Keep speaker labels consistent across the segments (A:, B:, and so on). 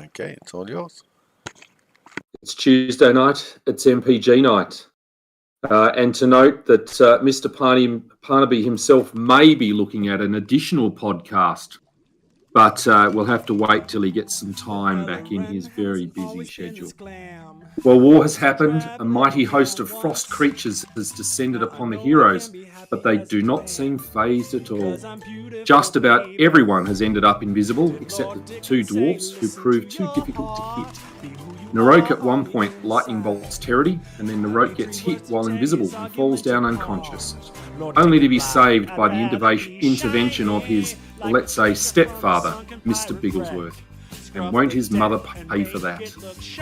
A: Okay, it's all yours.
B: It's Tuesday night. It's MPG night. And to note that Mr. Parnaby himself may be looking at an additional podcast, but we'll have to wait till he gets some time back in his very busy schedule. Well, war has happened. A mighty host of frost creatures has descended upon the heroes, but they do not seem phased at all. Just about everyone has ended up invisible, except the two dwarfs who proved too difficult to hit. Narok at one point lightning bolts Terity, and then Narok gets hit while invisible and falls down unconscious, only to be saved by the intervention of his, let's say, stepfather, Mr. Bigglesworth. And won't his mother pay for that?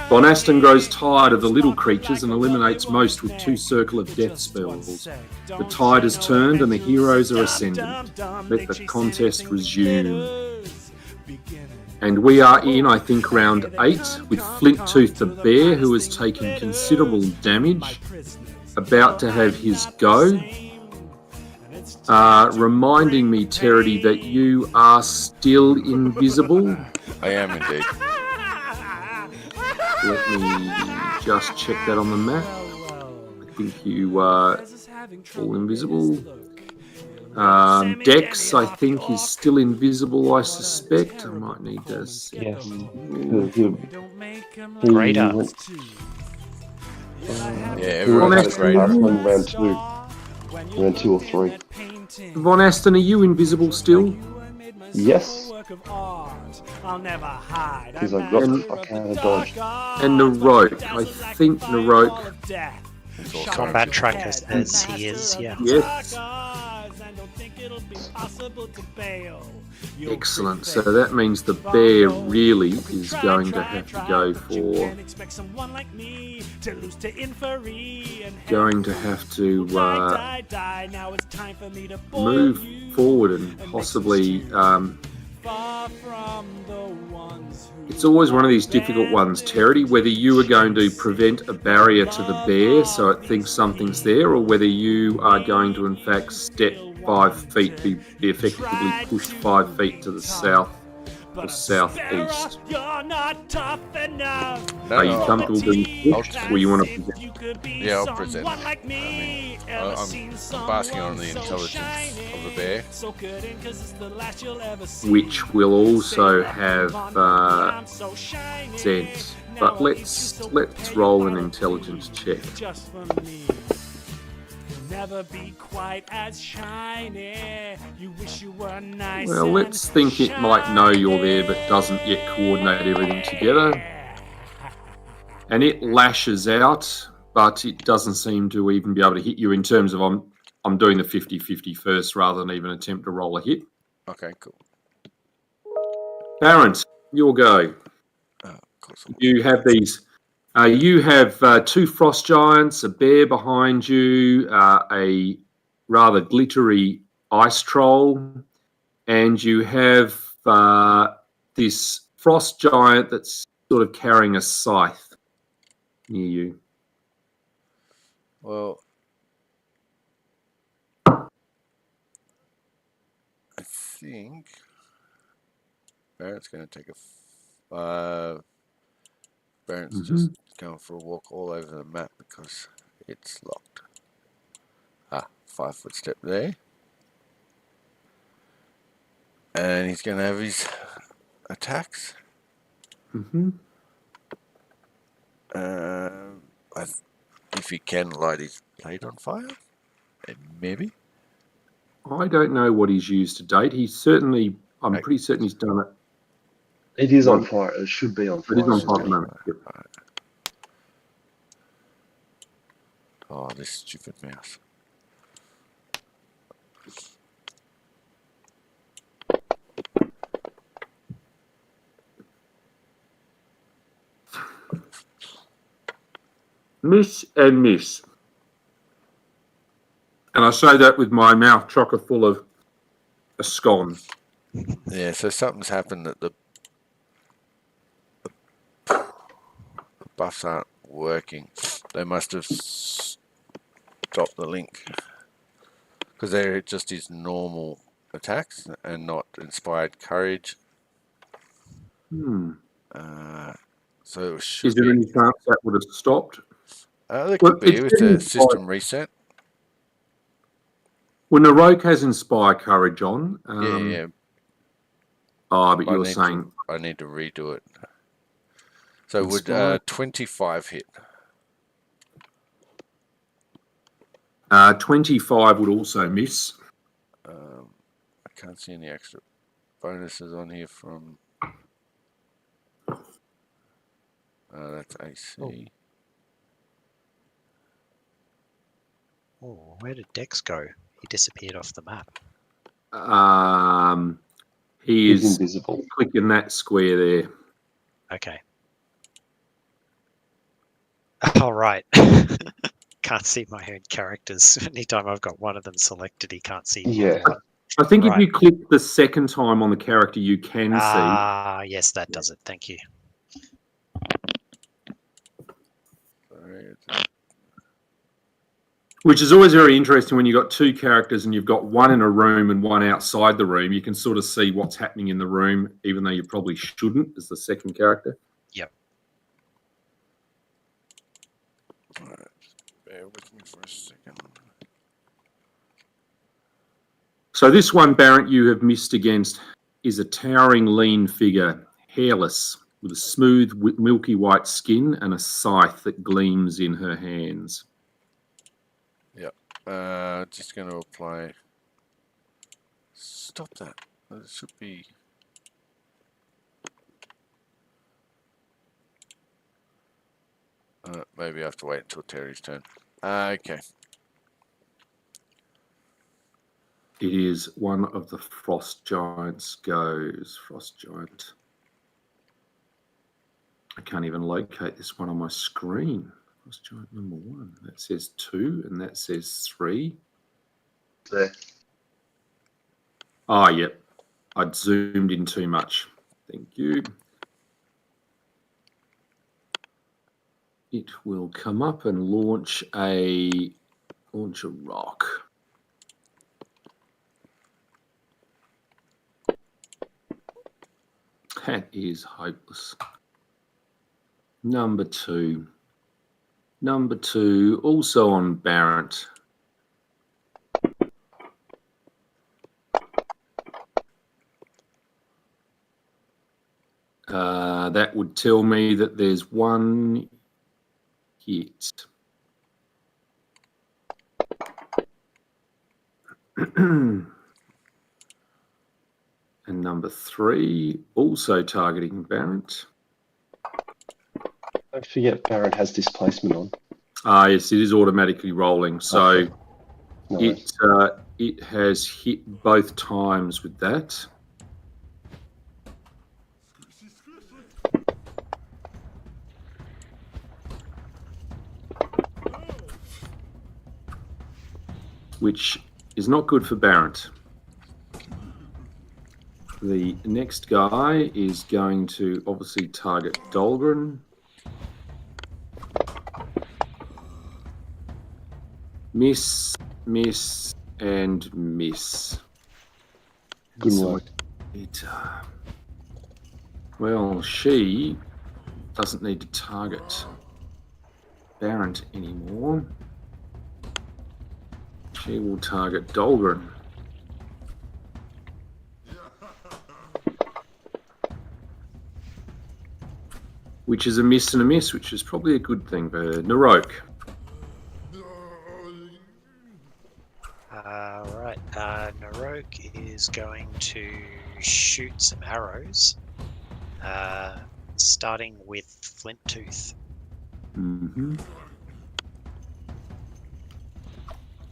B: Von Aston grows tired of the little creatures and eliminates most with 2 Circle of Death spells. The tide has turned and the heroes are ascendant. Let the contest resume. And we are in, I think, round 8 with Flinttooth the Bear, who has taken considerable damage, about to have his go. Reminding me, Terity, that you are still invisible.
A: I am indeed.
B: Let me just check that on the map. I think you are all invisible. Dex, I think, is still invisible, I suspect. I might need to see.
C: Yes.
D: Greater.
A: Everyone has greater.
C: Round 2 or 3.
B: Von Aston, are you invisible still?
C: Yes. Because I can't dodge.
B: And Narok, I think Narok.
D: Combat tracker says he is, yeah.
B: Yes. Excellent. So that means the bear really is going to have to go for. Going to have to move forward and possibly. It's always one of these difficult ones, Terity, whether you are going to prevent a barrier to the bear so it thinks something's there, or whether you are going to, in fact, step 5 feet, be effectively pushed 5 feet to the south or southeast. Are you comfortable doing this, or you want to present?
A: Yeah, I'll present. I mean, I'm basking on the intelligence of the bear,
B: which will also have sense. But let's roll an intelligence check. Never be quite as shiny. You wish you were nice. Well, let's think it might know you're there but doesn't yet coordinate everything together. And it lashes out, but it doesn't seem to even be able to hit you in terms of I'm doing the 50-50 first rather than even attempt to roll a hit.
A: Okay, cool.
B: Barrett, your go. You have these. You have 2 frost giants, a bear behind you, a rather glittery ice troll, and you have this frost giant that's sort of carrying a scythe near you.
A: Well, I think Barrett's going to take a. Barrett's just going for a walk all over the map because it's locked. 5 foot step there. And he's going to have his attacks. If he can light his plate on fire, maybe.
B: I don't know what he's used to date. He's certainly, I'm pretty certain he's done it.
C: It is on fire. It should be on fire.
B: It is on fire at the moment. Yep.
A: Oh, this stupid mouse.
B: Miss and miss. And I say that with my mouth chocker full of a scone.
A: Yeah, so something's happened that the buffs aren't working. They must have stopped the link because they're just his normal attacks and not inspired courage. So it should
B: Is there
A: be.
B: any chance that would have stopped?
A: There
B: Well,
A: could be
B: it's
A: with the
B: getting
A: system reset.
B: When the rogue has Inspire Courage on.
A: Yeah.
B: Oh, but
A: I
B: you're
A: need
B: saying
A: I need to redo it. So
B: Inspire.
A: would 25 hit?
B: 25 would also miss.
A: I can't see any extra bonuses on here from. That's AC.
D: Oh, where did Dex go? He disappeared off the map.
B: He
C: He's
B: is
C: invisible.
B: clicking that square there.
D: Okay. All right. Can't see my own characters. Anytime I've got one of them selected, he can't see the
C: Yeah.
D: other one.
B: I think
D: Right.
B: if you click the second time on the character, you can
D: Ah, yes, that does it. Thank you.
A: Sorry,
B: which is always very interesting when you've got two characters and you've got one in a room and one outside the room. You can sort of see what's happening in the room, even though you probably shouldn't as the second character.
D: Yep.
A: Alright, bear with me for a second.
B: So this one, Barrett, you have missed against is a towering, lean figure, hairless, with a smooth, milky white skin and a scythe that gleams in her hands.
A: Just going to apply. Stop that. It should be. Maybe I have to wait until Terry's turn. Okay.
B: It is one of the frost giants goes. Frost giant. I can't even locate this one on my screen. Frost giant number 1. That says 2 and that says 3.
C: There.
B: Ah, yep. I'd zoomed in too much. Thank you. It will come up and launch a rock. That is hopeless. Number 2. Number 2, also on Barrett. That would tell me that there's one hit. And number 3, also targeting Barrett.
C: Don't forget Barrett has displacement on.
B: Yes, it is automatically rolling. So
C: Okay. Nice.
B: it has hit both times with that. Which is not good for Barrett. The next guy is going to obviously target Dolgren. Miss, miss, and miss.
C: Good
B: So
C: work.
B: well, she doesn't need to target Barrett anymore. She will target Dolgren. Which is a miss and a miss, which is probably a good thing for Narok.
D: Right. Narok is going to shoot some arrows, starting with Flint Tooth.
B: Mm-hmm.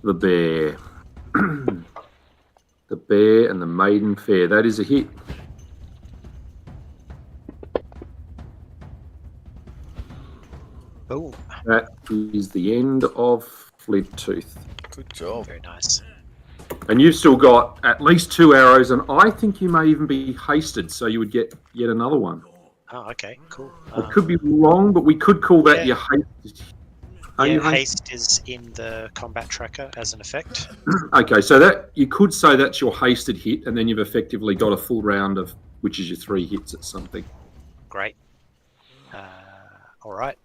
B: The bear. The bear and the maiden fair. That is a hit.
D: Boom.
B: That is the end of Flint Tooth.
A: Good job.
D: Very nice.
B: And you've still got at least 2 arrows, and I think you may even be hasted, so you would get yet another one.
D: Oh, okay, cool.
B: I could be wrong, but we could call that
D: yeah.
B: your hasted. Are
D: Yeah,
B: you
D: haste is in the combat tracker as an effect.
B: Okay, so that you could say that's your hasted hit, and then you've effectively got a full round of which is your 3 hits at something.
D: Great. All right.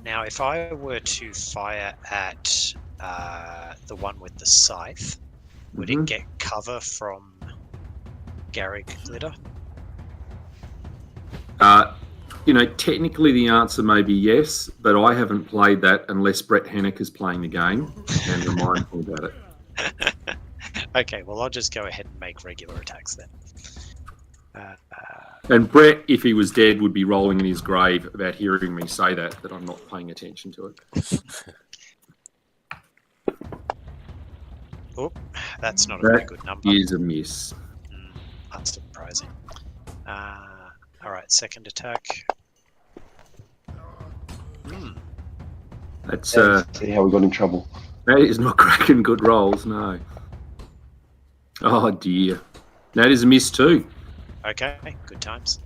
D: Now, if I were to fire at the one with the scythe, would it get cover from Garrick Glitter?
B: Technically the answer may be yes, but I haven't played that unless Brett Hennick is playing the game and reminds me about it.
D: Okay, well, I'll just go ahead and make regular attacks then.
B: And Brett, if he was dead, would be rolling in his grave about hearing me say that I'm not paying attention to it.
D: Oh, that's not a very good number.
B: Is a miss.
D: Unsurprising. All right, second attack.
B: That's
C: See how we got in trouble.
B: that is not cracking good rolls, no. Oh dear. That is a miss too.
D: Okay, good times.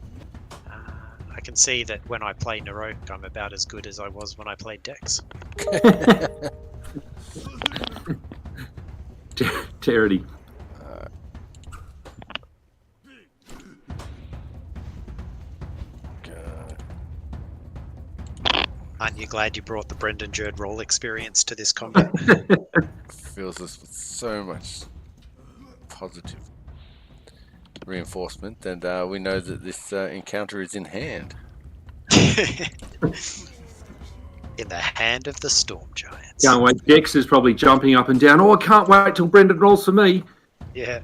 D: I can see that when I play Neroke, I'm about as good as I was when I played Dex.
B: Charity.
D: Aren't you glad you brought the Brendan Jerd roll experience to this combat?
A: Fills us with so much positive reinforcement, and we know that this encounter is in hand.
D: In the hand of the Storm Giants.
B: Can't wait. Dex is probably jumping up and down. Oh, I can't wait till Brendan rolls for me.
D: Yeah.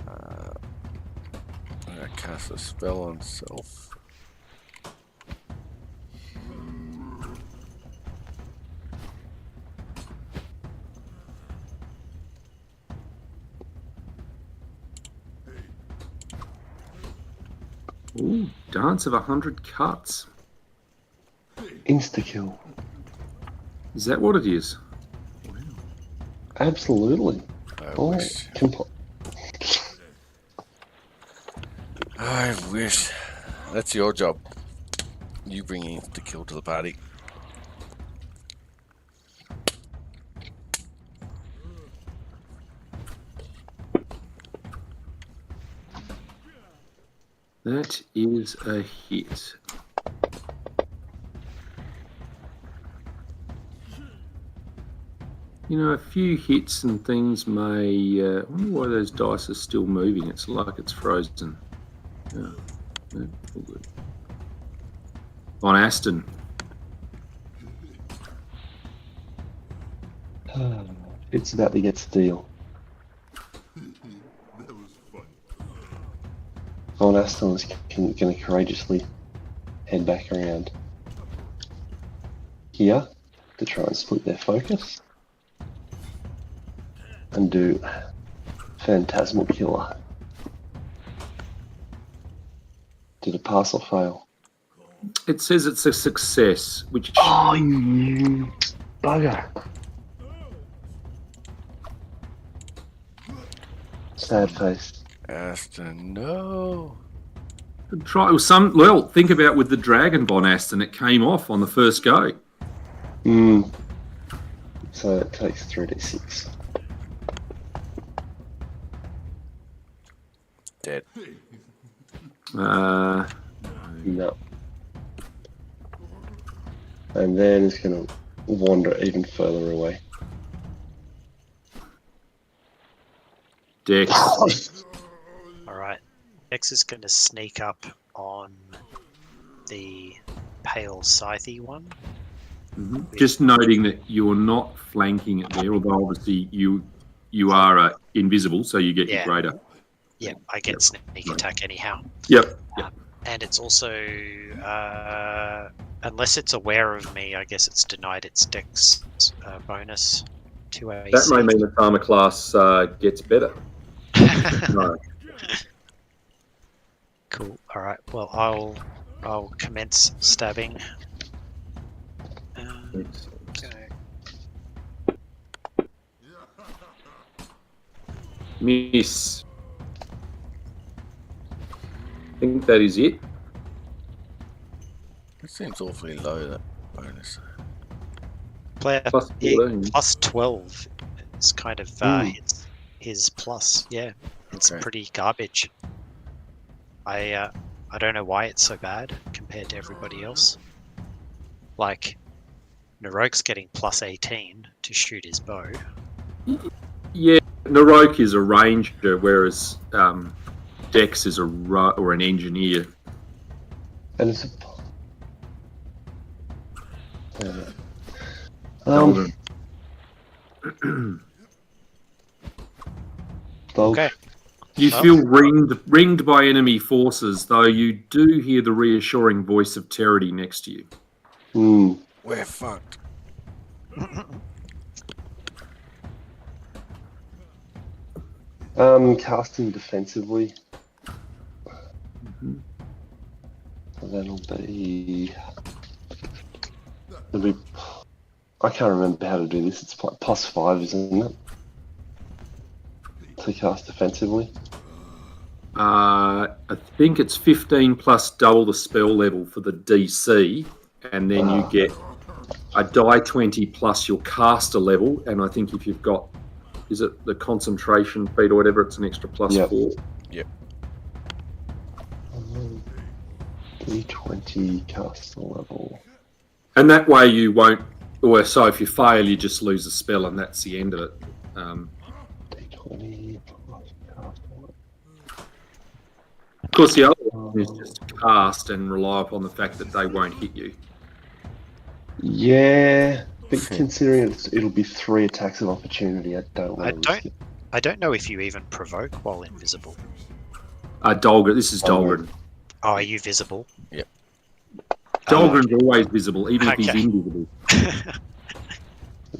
A: I'm going to cast a spell on self.
B: Ooh, Dance of 100 Cuts.
C: Insta-kill.
B: Is that what it is?
C: Absolutely.
A: I
C: Oh,
A: wish. I wish. That's your job. You bring the kill to the party.
B: That is a hit. A few hits and things may... I wonder why those dice are still moving. It's like it's frozen. Yeah, all good. On Aston.
C: It's about to get steel. On Aston is going to courageously head back around here to try and split their focus and do Phantasmal Killer. Did it pass or fail?
B: It says it's a success, which...
C: Oh, you bugger. Sad face.
A: Aston, no.
B: Think about with the Dragon Bon Aston, it came off on the first go.
C: So it takes 3d6.
A: Dead.
C: No. And then it's going to wander even further away.
B: Dex.
D: All right. Dex is going to sneak up on the pale scythe one.
B: Just noting that you're not flanking it there, although obviously you are invisible, so you get your greater.
D: Yeah, I get sneak attack anyhow.
B: Yep.
D: And it's also, unless it's aware of me, I guess it's denied its Dex bonus to AC.
B: That may mean the armor class gets better. No.
D: Cool. All right. Well, I'll commence stabbing. Okay.
B: Miss. I think that is it.
A: It seems awfully low, that bonus.
D: Player
B: Plus 14.
D: plus 12 is kind of his plus. Yeah, it's
A: Okay.
D: pretty garbage. I I don't know why it's so bad compared to everybody else. Like, Naroke's getting plus 18 to shoot his bow.
B: Yeah, Naroke is a ranger, whereas Dex is or an engineer.
C: And it's
B: Golden.
D: Okay.
B: You feel ringed by enemy forces, though you do hear the reassuring voice of Terity next to you.
A: We're fucked.
C: Casting defensively. That'll be. I can't remember how to do this. It's plus 5, isn't it? To cast defensively.
B: I think it's 15 plus double the spell level for the DC, and then you get a die 20 plus your caster level. And I think if you've got, is it the concentration feat or whatever, it's an extra plus 4.
A: Yep.
C: D20 caster level.
B: And that way you won't, or so if you fail, you just lose a spell, and that's the end of it.
C: D20 plus caster level.
B: Of course, the other one is just to cast and rely upon the fact that they won't hit you.
C: Yeah, but considering it'll be 3 attacks of opportunity, I don't want to risk it.
D: I don't know if you even provoke while invisible.
B: Dahlgren, this is Dahlgren.
D: Oh, are you visible?
A: Yep.
B: Dahlgren's always visible, even if he's
D: Okay.
B: invisible.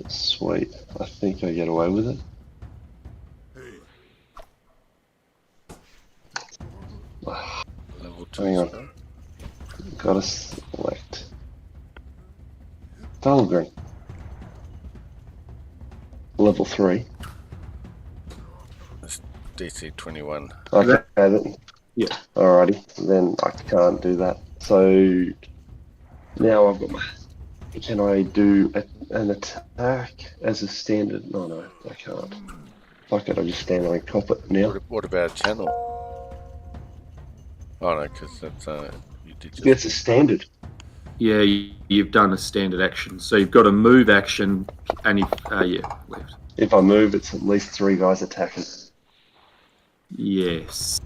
C: Sweet. I think I get away with it.
A: Level 2.
C: Hang on. Gotta select. Dahlgren. Level 3.
A: That's DC 21.
C: Okay, then.
B: Yeah.
C: Alrighty, then I can't do that. So now I've got my. Can I do an attack as a standard? No, I can't. Fuck it, I just stand there and cop it now.
A: What about channel? Oh no, because that's you did just.
C: It's a standard.
B: Yeah, you've done a standard action. So you've got a move action, and left.
C: If I move, it's at least 3 guys attacking.
B: Yes.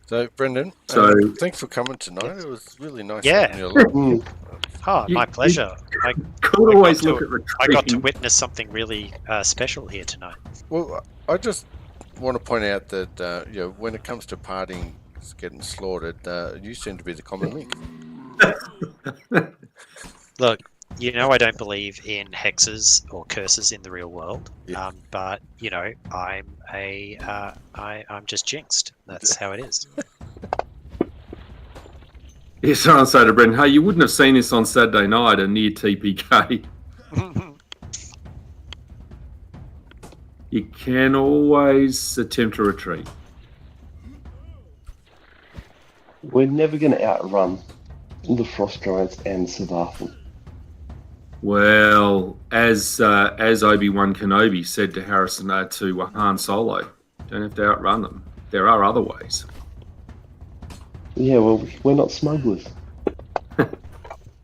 A: So Brendan, thanks for coming tonight. It was really nice.
D: Yeah.
A: having you along.
D: Oh, my pleasure. I
B: Could always look at
D: I got to
B: retreating.
D: witness something really special here tonight.
A: Well, I just want to point out that when it comes to partying getting slaughtered, you seem to be the common link.
D: Look, you know I don't believe in hexes or curses in the real world,
A: Yeah.
D: but I'm just jinxed. That's how it is.
B: Yes, I say to Brendan, hey, you wouldn't have seen this on Saturday night, a near TPK. You can always attempt to retreat.
C: We're never going to outrun the Frost Giants and Savathan.
B: Well, as Obi-Wan Kenobi said to to Han Solo, don't have to outrun them. There are other ways.
C: Yeah, well, we're not smugglers.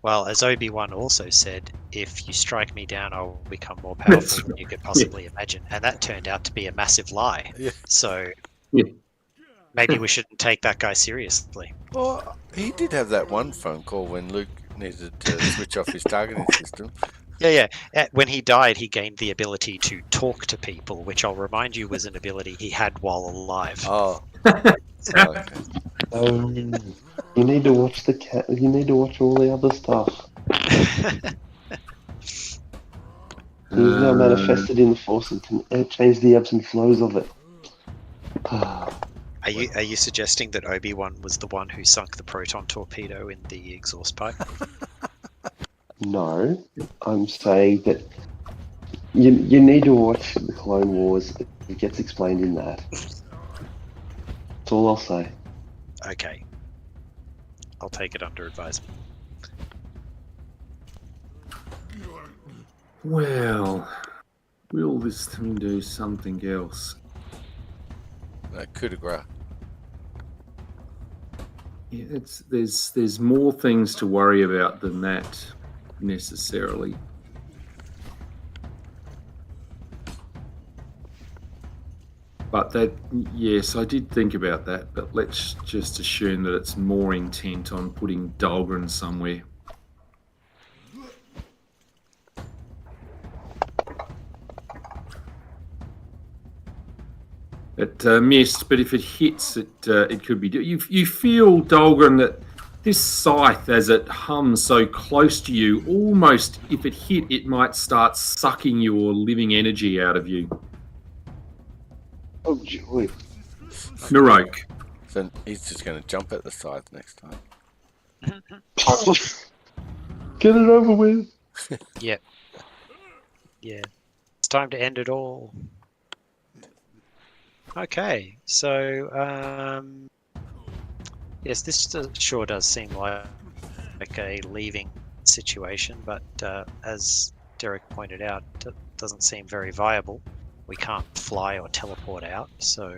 D: Well, as Obi-Wan also said, if you strike me down, I'll become more powerful than you could possibly imagine. And that turned out to be a massive lie.
A: Yeah.
D: So
B: Yeah.
D: maybe we shouldn't take that guy seriously.
A: Well, he did have that one phone call when Luke needed to switch off his targeting system.
D: Yeah. When he died, he gained the ability to talk to people, which I'll remind you was an ability he had while alive.
A: Oh.
C: You need to watch You need to watch all the other stuff. He's now manifested in the Force and can change the ebbs and flows of it.
D: Are you suggesting that Obi-Wan was the one who sunk the proton torpedo in the exhaust pipe?
C: No, I'm saying that you need to watch the Clone Wars. It gets explained in that. That's all I'll say.
D: Okay. I'll take it under advisement.
B: Well, Will this thing do something else?
A: Coup de grace.
B: Yeah, there's more things to worry about than that necessarily. But that, yes, I did think about that, but let's just assume that it's more intent on putting Dahlgren somewhere. It missed, but if it hits, it could be. You feel, Dahlgren, that this scythe, as it hums so close to you, almost, if it hit, it might start sucking your living energy out of you.
C: Oh, joy.
B: Narok.
A: So he's just going to jump at the scythe next time.
C: Get it over with.
D: Yep. Yeah. It's time to end it all. Okay, so yes, this sure does seem like a leaving situation, but as Derek pointed out, it doesn't seem very viable. We can't fly or teleport out, so...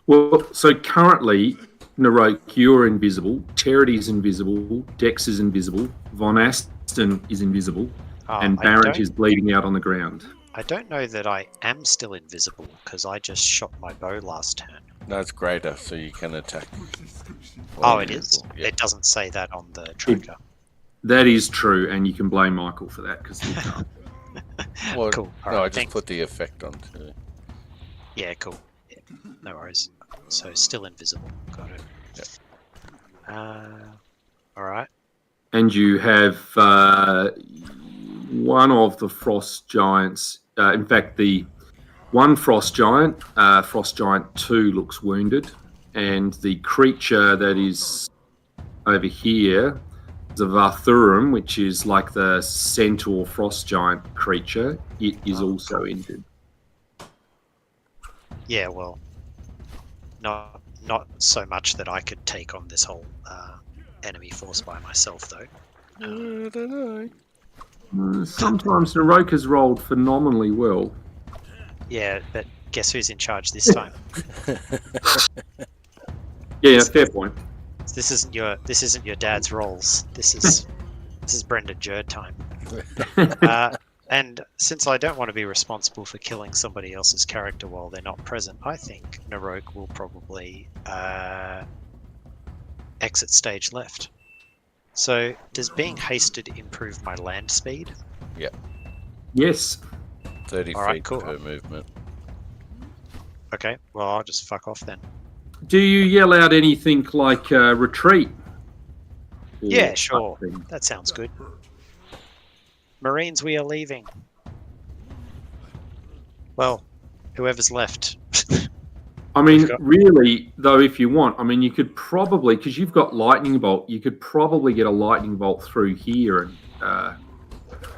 B: Well, so currently, Narok, you're invisible, Charity's invisible, Dex is invisible, Von Aston is invisible, and Barrett is bleeding out on the ground.
D: I don't know that I am still invisible, because I just shot my bow last turn.
A: No, it's greater, so you can attack.
D: Oh, it is? Yeah. It doesn't say that on the tracker.
B: That is true, and you can blame Michael for that, because he can't.
A: Well,
D: cool.
A: No,
D: right,
A: I just put the effect on too.
D: Yeah, cool. Yeah, no worries. So still invisible. Got it.
A: Yep.
D: All right.
B: And you have one of the frost giants. In fact, the one frost giant 2, looks wounded, and the creature that is over here, the Varthurum, which is like the centaur frost giant creature, it is also injured.
D: Yeah, well, not so much that I could take on this whole enemy force by myself, though.
A: I don't
B: know. Sometimes Narok has rolled phenomenally well.
D: Yeah, but guess who's in charge this time?
B: Yeah, fair point.
D: This isn't your dad's rolls. This is Brendan Jerd time. And since I don't want to be responsible for killing somebody else's character while they're not present, I think Narok will probably exit stage left. So, does being hasted improve my land speed?
A: Yeah.
B: Yes.
A: 30
D: All right,
A: feet
D: cool.
A: per movement.
D: Okay, well, I'll just fuck off then.
B: Do you yell out anything like retreat?
D: Yeah, sure. That sounds good. Marines, we are leaving. Well, whoever's left.
B: I mean, really, though, if you want, I mean, you could probably, because you've got lightning bolt, you could probably get a lightning bolt through here, and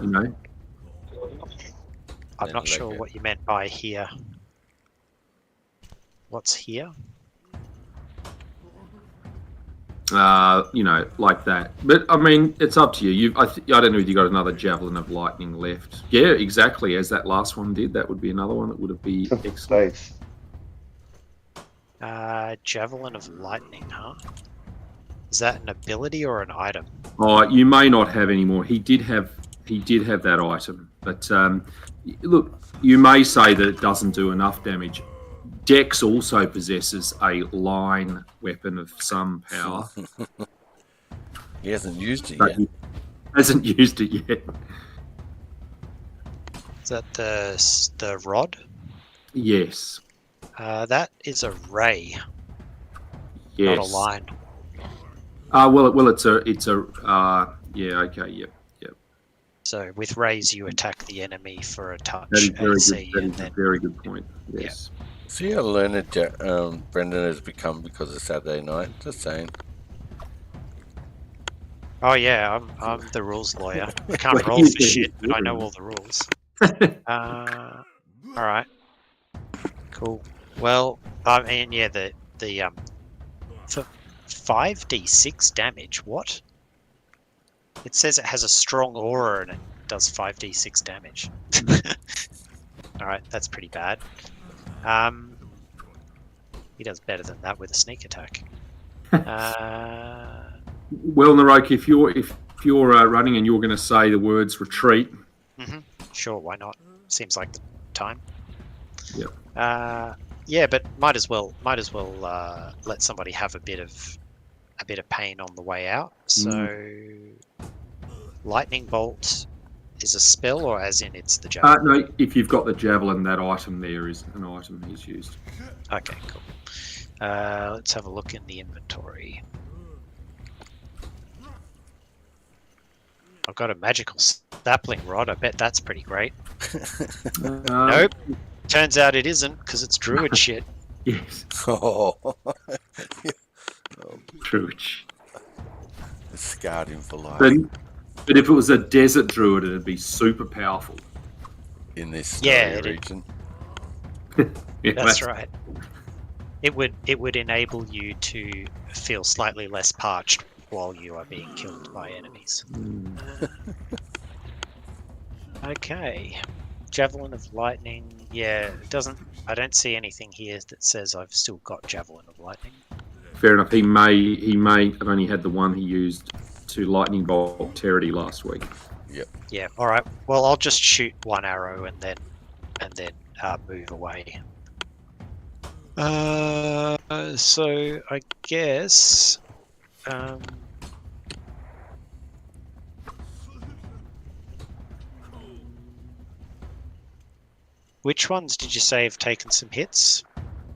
B: you know.
D: I'm not sure what you meant by here. What's here?
B: You know, like that. But I mean, it's up to you. I don't know if you got another javelin of lightning left. Yeah, exactly. As that last one did, that would be another one that would have been excellent.
D: Javelin of lightning, huh? Is that an ability or an item?
B: Oh, you may not have any more. He did have that item, but look, you may say that it doesn't do enough damage. Dex also possesses a line weapon of some power.
A: He hasn't used it
B: but
A: yet.
B: He hasn't used it yet.
D: Is that the rod?
B: Yes.
D: That is a ray.
B: Yes.
D: Not a line.
B: Well, it's a yeah, okay, yep.
D: So with rays, you attack the enemy for a touch.
B: That is very
D: AC,
B: good. That is a very good point. Yes.
D: Yeah.
A: See how learned Brendan has become because of Saturday night? Just saying.
D: Oh yeah, I'm the rules lawyer. I can't roll for shit, but I know all the rules. All right. Cool. Well, I mean, yeah, the for 5d6 damage. What? It says it has a strong aura and it does 5d6 damage. All right, that's pretty bad. He does better than that with a sneak attack.
B: Well, Naroki, if you're running and you're going to say the words retreat.
D: Sure, why not? Seems like the time.
B: Yep.
D: Yeah, but might as well let somebody have a bit of pain on the way out. So, lightning bolt is a spell, or as in it's the javelin?
B: No, if you've got the javelin, that item there is an item he's used.
D: Okay, cool. Let's have a look in the inventory. I've got a magical sapling rod. I bet that's pretty great. Nope. Turns out it isn't, because it's druid shit.
B: Yes.
A: Oh.
B: Druid.
A: It scarred him for life.
B: But if it was a desert druid, it'd be super powerful.
A: In this region.
B: Yeah,
D: that's right. It would enable you to feel slightly less parched while you are being killed by enemies. Okay. Javelin of Lightning. Yeah, it doesn't. I don't see anything here that says I've still got Javelin of Lightning.
B: Fair enough. He may have only had the one he used to lightning bolt Terity last week.
A: Yep.
D: Yeah. All right. Well, I'll just shoot one arrow and then move away. So I guess. Which ones did you say have taken some hits?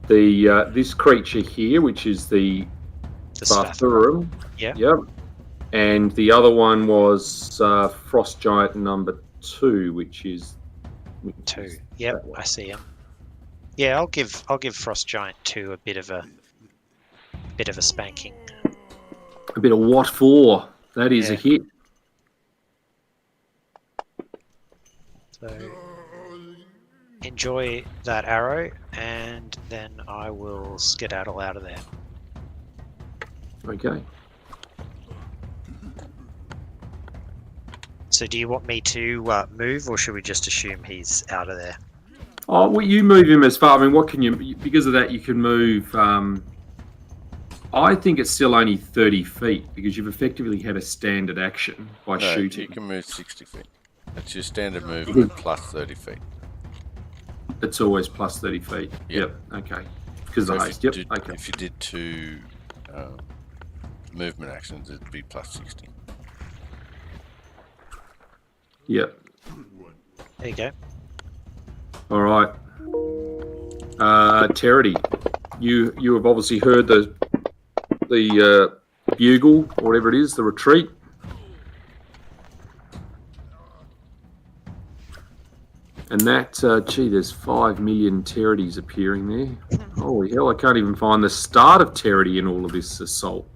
B: The this creature here, which is the Bathurum.
D: Yeah.
B: Yep. And the other one was Frost Giant number 2, which is
D: 2. Yep, I see him. Yeah, I'll give Frost Giant 2 a bit of a spanking.
B: A bit of what for? That is a hit.
D: So enjoy that arrow, and then I will skedaddle out of there.
B: Okay.
D: So do you want me to move, or should we just assume he's out of there?
B: Oh, well, you move him as far. I mean, what can you? Because of that, you can move. I think it's still only 30 feet because you've effectively had a standard action by shooting.
A: You can move 60 feet. That's your standard movement plus 30 feet.
B: It's always plus 30 feet. Yep. Okay. Because
A: So
B: of haste. Yep.
A: okay. If you did 2 movement actions, it'd be plus 60.
B: Yep.
D: There you go.
B: All right. Terity, you have obviously heard the bugle or whatever it is, the retreat. And that, there's 5 million Terities appearing there. Holy hell, I can't even find the start of Terity in all of this assault.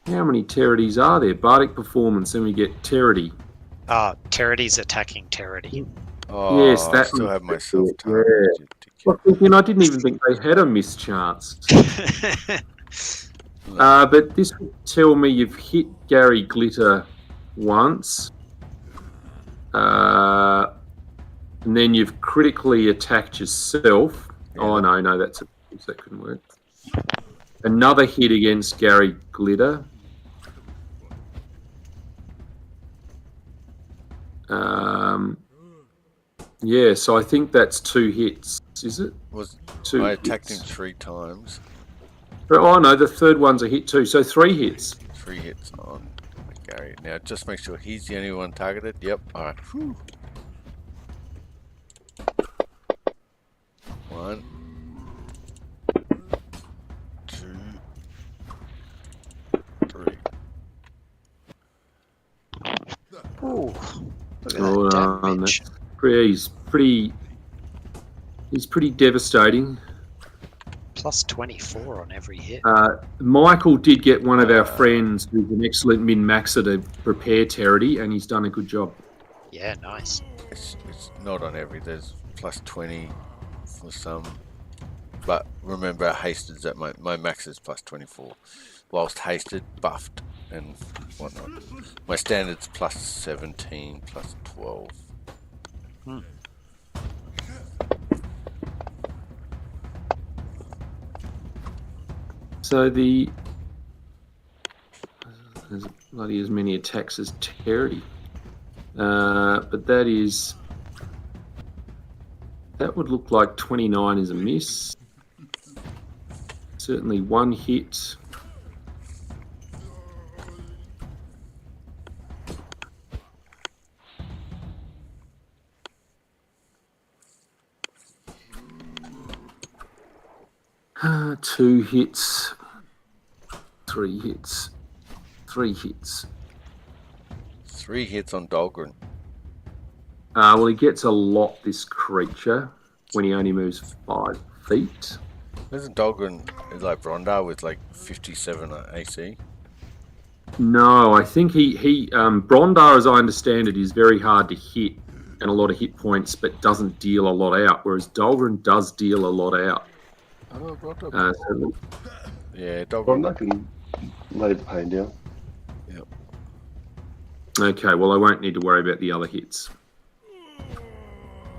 B: How many Terities are there? Bardic Performance, then we get Terity.
D: Terity's attacking Terity.
A: Oh,
B: Yes, that
A: I still have
B: makes
A: myself
B: it,
A: targeted.
B: I didn't even think they had a mischance. But this would tell me you've hit Gary Glitter once. And then you've critically attacked yourself.
A: Yeah.
B: Oh, no, that couldn't work. Another hit against Gary Glitter. So I think that's 2 hits, is it?
A: I attacked him 3 times.
B: Oh, no, the third one's a hit too. So 3 hits.
A: 3 hits on Gary. Now, just make sure he's the only one targeted. Yep. All right. Whew. 1, 2, 3.
D: Ooh, look at that damage.
B: He's pretty devastating.
D: Plus 24 on every hit.
B: Michael did get one of our friends who's an excellent min-maxer to prepare Terity, and he's done a good job.
D: Yeah, nice.
A: It's not on every. There's plus 20 for some. But remember, hasted that my max is plus 24. Whilst hasted, buffed, and whatnot. My standard's plus 17, plus 12.
B: So there's bloody as many attacks as Terry. But that would look like 29 is a miss. Certainly one hit. Two hits. Three hits. 3 hits.
A: 3 hits on Dahlgren.
B: Well, he gets a lot, this creature, when he only moves 5 feet.
A: Isn't Dahlgren like Brondar with like 57 AC?
B: No, I think he Brondar, as I understand it, is very hard to hit and a lot of hit points, but doesn't deal a lot out, whereas Dahlgren does deal a lot out.
A: Oh, Brondar. Yeah,
C: Well,
A: Dahlgren.
C: I can lay the pain down.
A: Yep.
B: Okay, well, I won't need to worry about the other hits.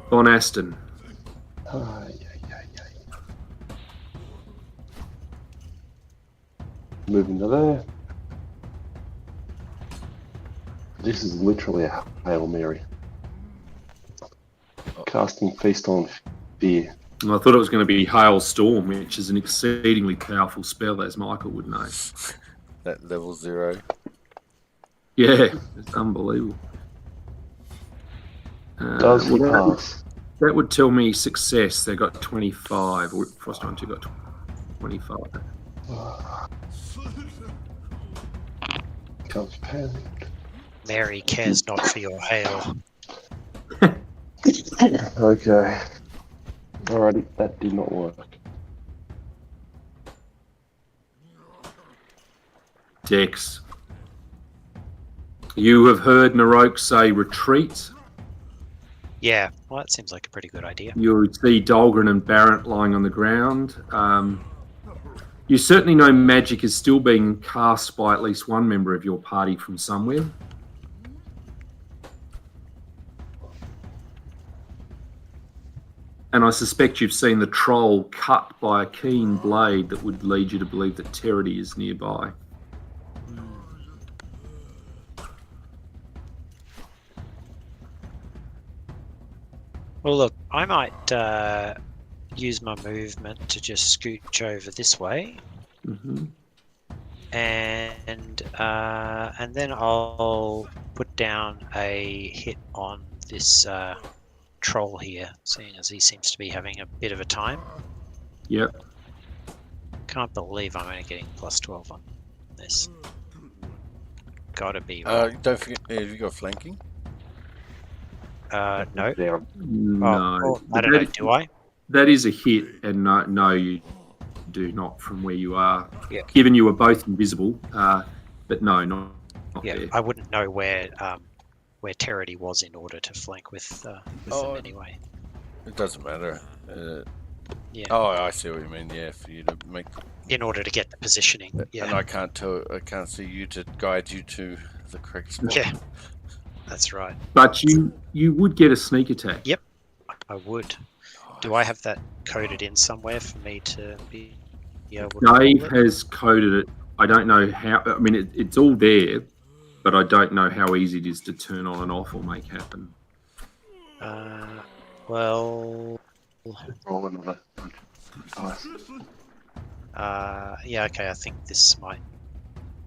B: Von Aston.
C: Moving to there. This is literally a Hail Mary. Casting Feast on Fear.
B: I thought it was going to be Hailstorm, which is an exceedingly powerful spell, as Michael would know.
A: That level 0.
B: Yeah, it's unbelievable.
C: Does he
B: well,
C: pass?
B: that would tell me success. They got 25. Or Frostbite 2 got 25.
C: Becomes panicked.
D: Mary cares not for your hail.
C: Okay. Alrighty, that did not work.
B: Dex. You have heard Narok say retreat.
D: Yeah, well, that seems like a pretty good idea.
B: You see Dahlgren and Barrett lying on the ground. You certainly know magic is still being cast by at least one member of your party from somewhere. And I suspect you've seen the troll cut by a keen blade that would lead you to believe that Terity is nearby.
D: Well, look, I might use my movement to just scooch over this way, and then I'll put down a hit on this troll here, seeing as he seems to be having a bit of a time.
B: Yep.
D: Can't believe I'm only getting plus 12 on this. Gotta be right.
A: Don't forget, have you got flanking?
D: No.
C: Down.
B: No.
D: Oh, I don't know, do I?
B: That is a hit, and no, you do not from where you are.
D: Yeah.
B: Given you were both invisible, but no, not
D: Yeah,
B: there.
D: I wouldn't know where Terity was in order to flank with them anyway.
A: It doesn't matter.
D: Yeah.
A: Oh, I see what you mean. Yeah, for you to make.
D: In order to get the positioning. Yeah.
A: And I can't see you to guide you to the correct spot.
D: Yeah. That's right.
B: But you would get a sneak attack.
D: Yep. I would. Do I have that coded in somewhere for me to be able to
B: Dave
D: roll it?
B: has coded it. I don't know how. I mean, it's all there, but I don't know how easy it is to turn on and off or make happen.
D: Well.
C: Roll another dice.
D: Yeah. Okay. I think this might.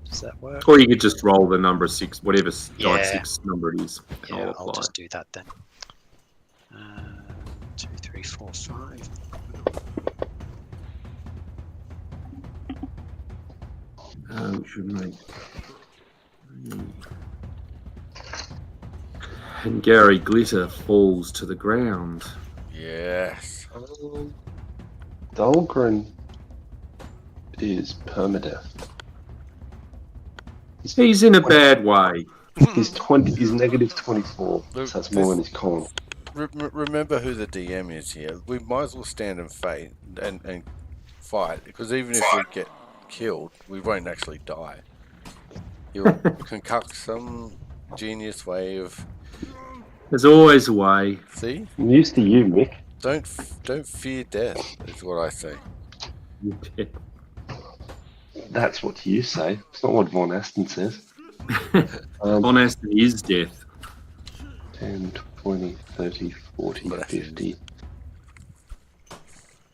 D: Does that work?
B: Or you could just roll the number 6, whatever
D: Yeah.
B: die 6 number it is. And
D: Yeah,
B: I'll
D: I'll
B: apply.
D: just do that then. 2, 3, 4, 5.
B: We should make. And Gary Glitter falls to the ground.
A: Yes.
C: Dahlgren is permadeath.
B: He's in a bad way.
C: He's negative 24. So that's more than his con.
A: Remember who the DM is here. We might as well stand and fight and fight, because even if we get killed, we won't actually die. You'll concoct some genius way of.
B: There's always a way.
A: See,
C: I'm used to you, Mick.
A: don't fear death. Is what I say.
C: That's what you say. It's not what Von Aston says.
B: Von Aston is death.
C: 10, 20, 30, 40,
A: But
C: 50.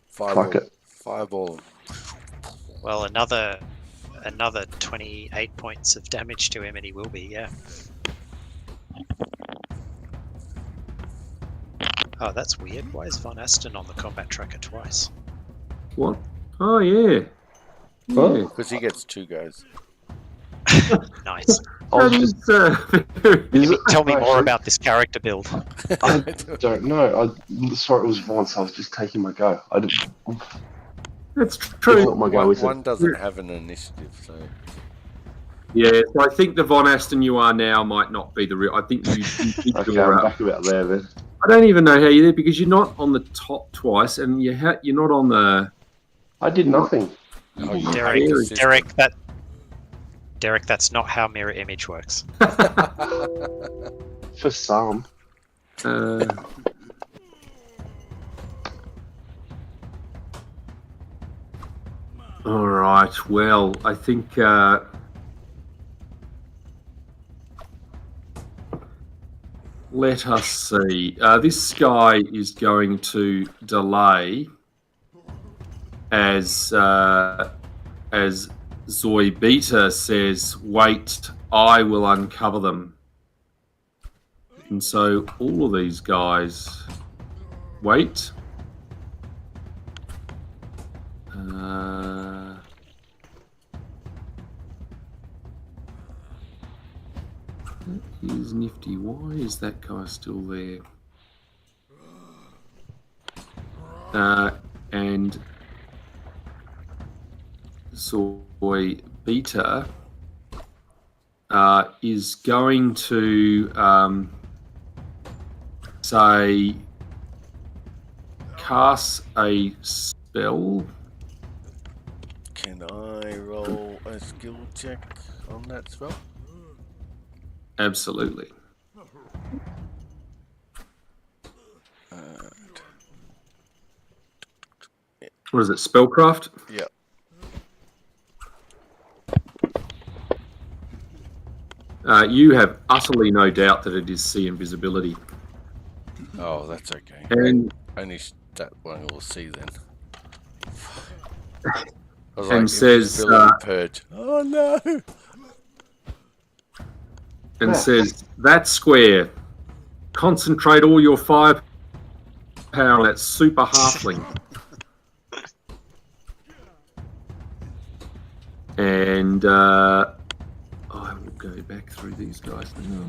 A: Fireball.
C: Fuck it.
A: Fireball.
D: Well, another 28 points of damage to him, and he will be, yeah. Oh, that's weird. Why is Von Aston on the combat tracker twice?
B: What? Oh, yeah.
C: Huh?
B: Yeah.
A: Because he gets 2 goes.
D: Nice.
C: I was
B: That
C: just,
B: is,
C: is it,
D: Tell me more
C: actually,
D: about this character build.
C: I don't know. Sorry, it was Von, so I was just taking my go.
B: that's
C: It's
B: true.
C: not my go, is it?
A: One doesn't have an initiative, so
B: Yeah, so I think the Von Aston you are now might not be the real. I think you did
C: Okay,
B: your,
C: I'm back about there then.
B: I don't even know how you're there because you're not on the top twice, and you're not on the.
C: I did nothing.
A: oh, you
D: Derek,
A: hate the system.
D: Derek, that's not how mirror image works.
C: For some.
B: All right. Well, I think. Let us see. This guy is going to delay as Zoe Beta says, "Wait, I will uncover them." And so all of these guys wait. That is nifty. Why is that guy still there? And Soy Beta is going to say cast a spell.
A: Can I roll a skill check on that spell?
B: Absolutely. What is it? Spellcraft?
A: Yeah.
B: You have utterly no doubt that it is see invisibility.
A: Oh, that's okay.
B: And
A: Only that one we'll see then. I was
B: And
A: like,
B: says,
A: invisibility purge. Oh no!
B: and says, "That's square. Concentrate all your firepower on that super halfling." And I will go back through these guys now.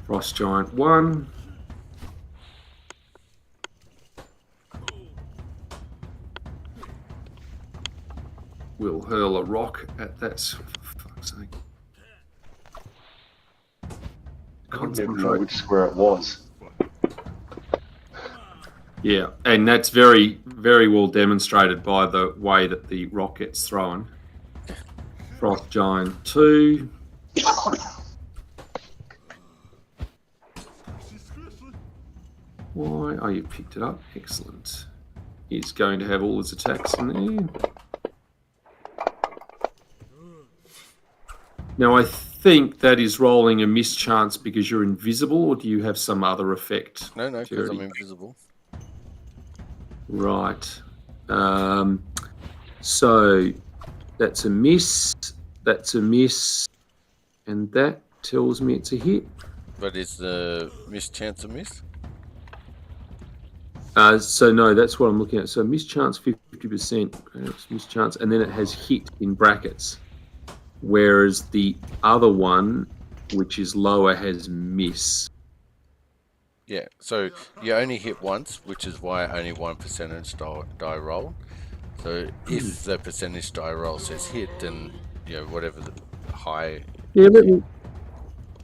B: Frost Giant 1. We'll hurl a rock at that. For fuck's sake.
C: I didn't even know which square it was.
B: Yeah, and that's very, very well demonstrated by the way that the rock gets thrown. Frost Giant 2. Why? Oh, you picked it up. Excellent. He's going to have all his attacks in there. Now, I think that is rolling a mischance because you're invisible, or do you have some other effect?
A: No, because I'm
B: Jerry?
A: invisible.
B: Right. So that's a miss. That's a miss. And that tells me it's a hit.
A: But is the mischance a miss?
B: So no, that's what I'm looking at. So mischance 50%, mischance, and then it has hit in brackets. Whereas the other one, which is lower, has miss.
A: Yeah, so you only hit once, which is why only 1% die roll. So if the percentage die roll says hit, then whatever the high.
B: Yeah,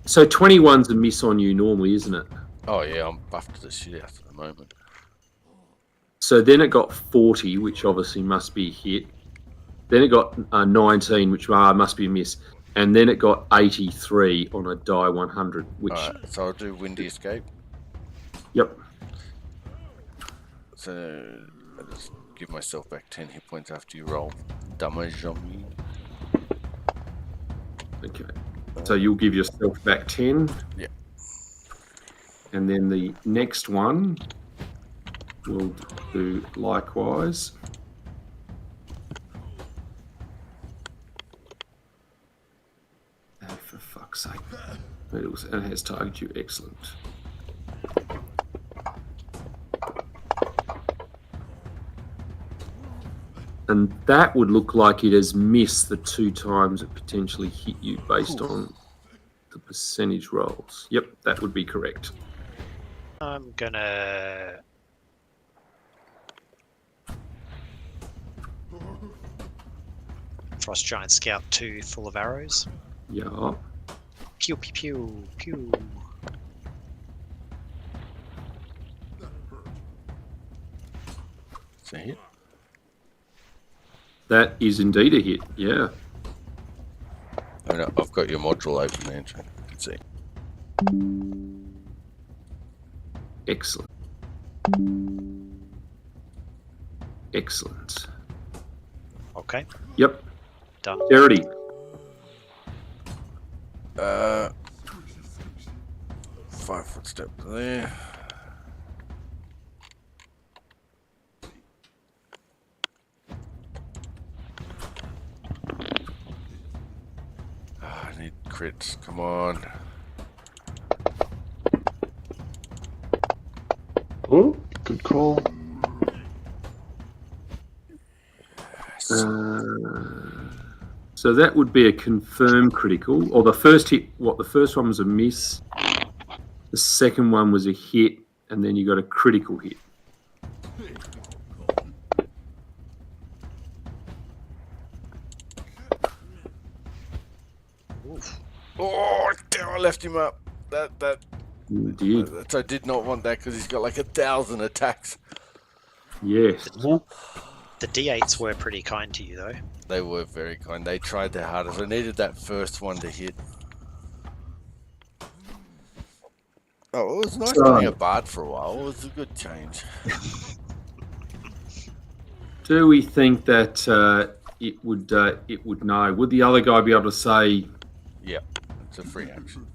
B: so 21's a miss on you normally, isn't it?
A: Oh yeah, I'm buffed to the shit out at the moment.
B: So then it got 40, which obviously must be a hit. Then it got 19, which must be a miss. And then it got 83 on a die 100, which...
A: Alright, so I'll do Windy Escape.
B: Yep.
A: So I'll just give myself back 10 hit points after you roll damage on me.
B: Okay. So you'll give yourself back 10.
A: Yeah.
B: And then the next one will do likewise. Oh, for fuck's sake. It has targeted you. Excellent. And that would look like it has missed the 2 times it potentially hit you based on the percentage rolls. Yep, that would be correct.
D: I'm gonna Frost Giant Scout 2 full of arrows.
B: Yeah.
D: Pew pew pew pew.
A: It's a hit.
B: That is indeed a hit, yeah.
A: I mean, I've got your module open there, so you can see.
B: Excellent. Excellent.
D: Okay,
B: Yep.
D: done.
B: Charity.
A: 5 foot step there. I need crits, come on.
C: Oh, good call.
B: So that would be a confirmed critical. Or the first hit, the first one was a miss. The second one was a hit, and then you got a critical hit.
A: Oh, damn, I left him up. That
B: You did.
A: I did not want that because he's got like 1,000 attacks.
B: Yes.
D: The D8s were pretty kind to you though.
A: They were very kind. They tried their hardest. I needed that first one to hit. Oh, it was nice being a bard for a while. It was a good change.
B: Do we think that it would know? Would the other guy be able to say
A: Yep, it's a free action.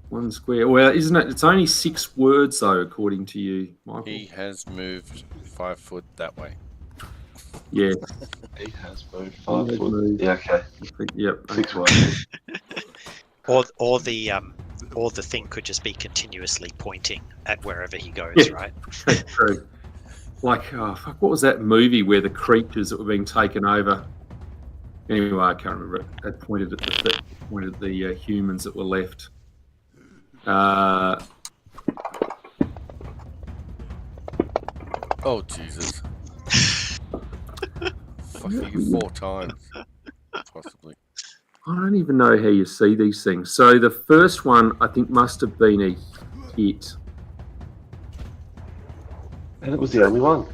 B: 1 square? Well, isn't it? It's only 6 words though, according to you, Michael.
A: He has moved 5 foot that way.
B: Yeah.
C: He has moved
B: He
C: 5
B: has
C: foot.
B: moved.
C: Yeah, okay.
B: Yep.
C: 6 words.
D: Or the thing could just be continuously pointing at wherever he goes, right?
B: That's true. Like, oh, fuck, what was that movie where the creatures that were being taken over? Anyway, I can't remember it. It pointed at the humans that were left.
A: Oh, Jesus. Fucking 4 times. Possibly.
B: I don't even know how you see these things. So the first one, I think, must have been a hit.
C: And it was the only one.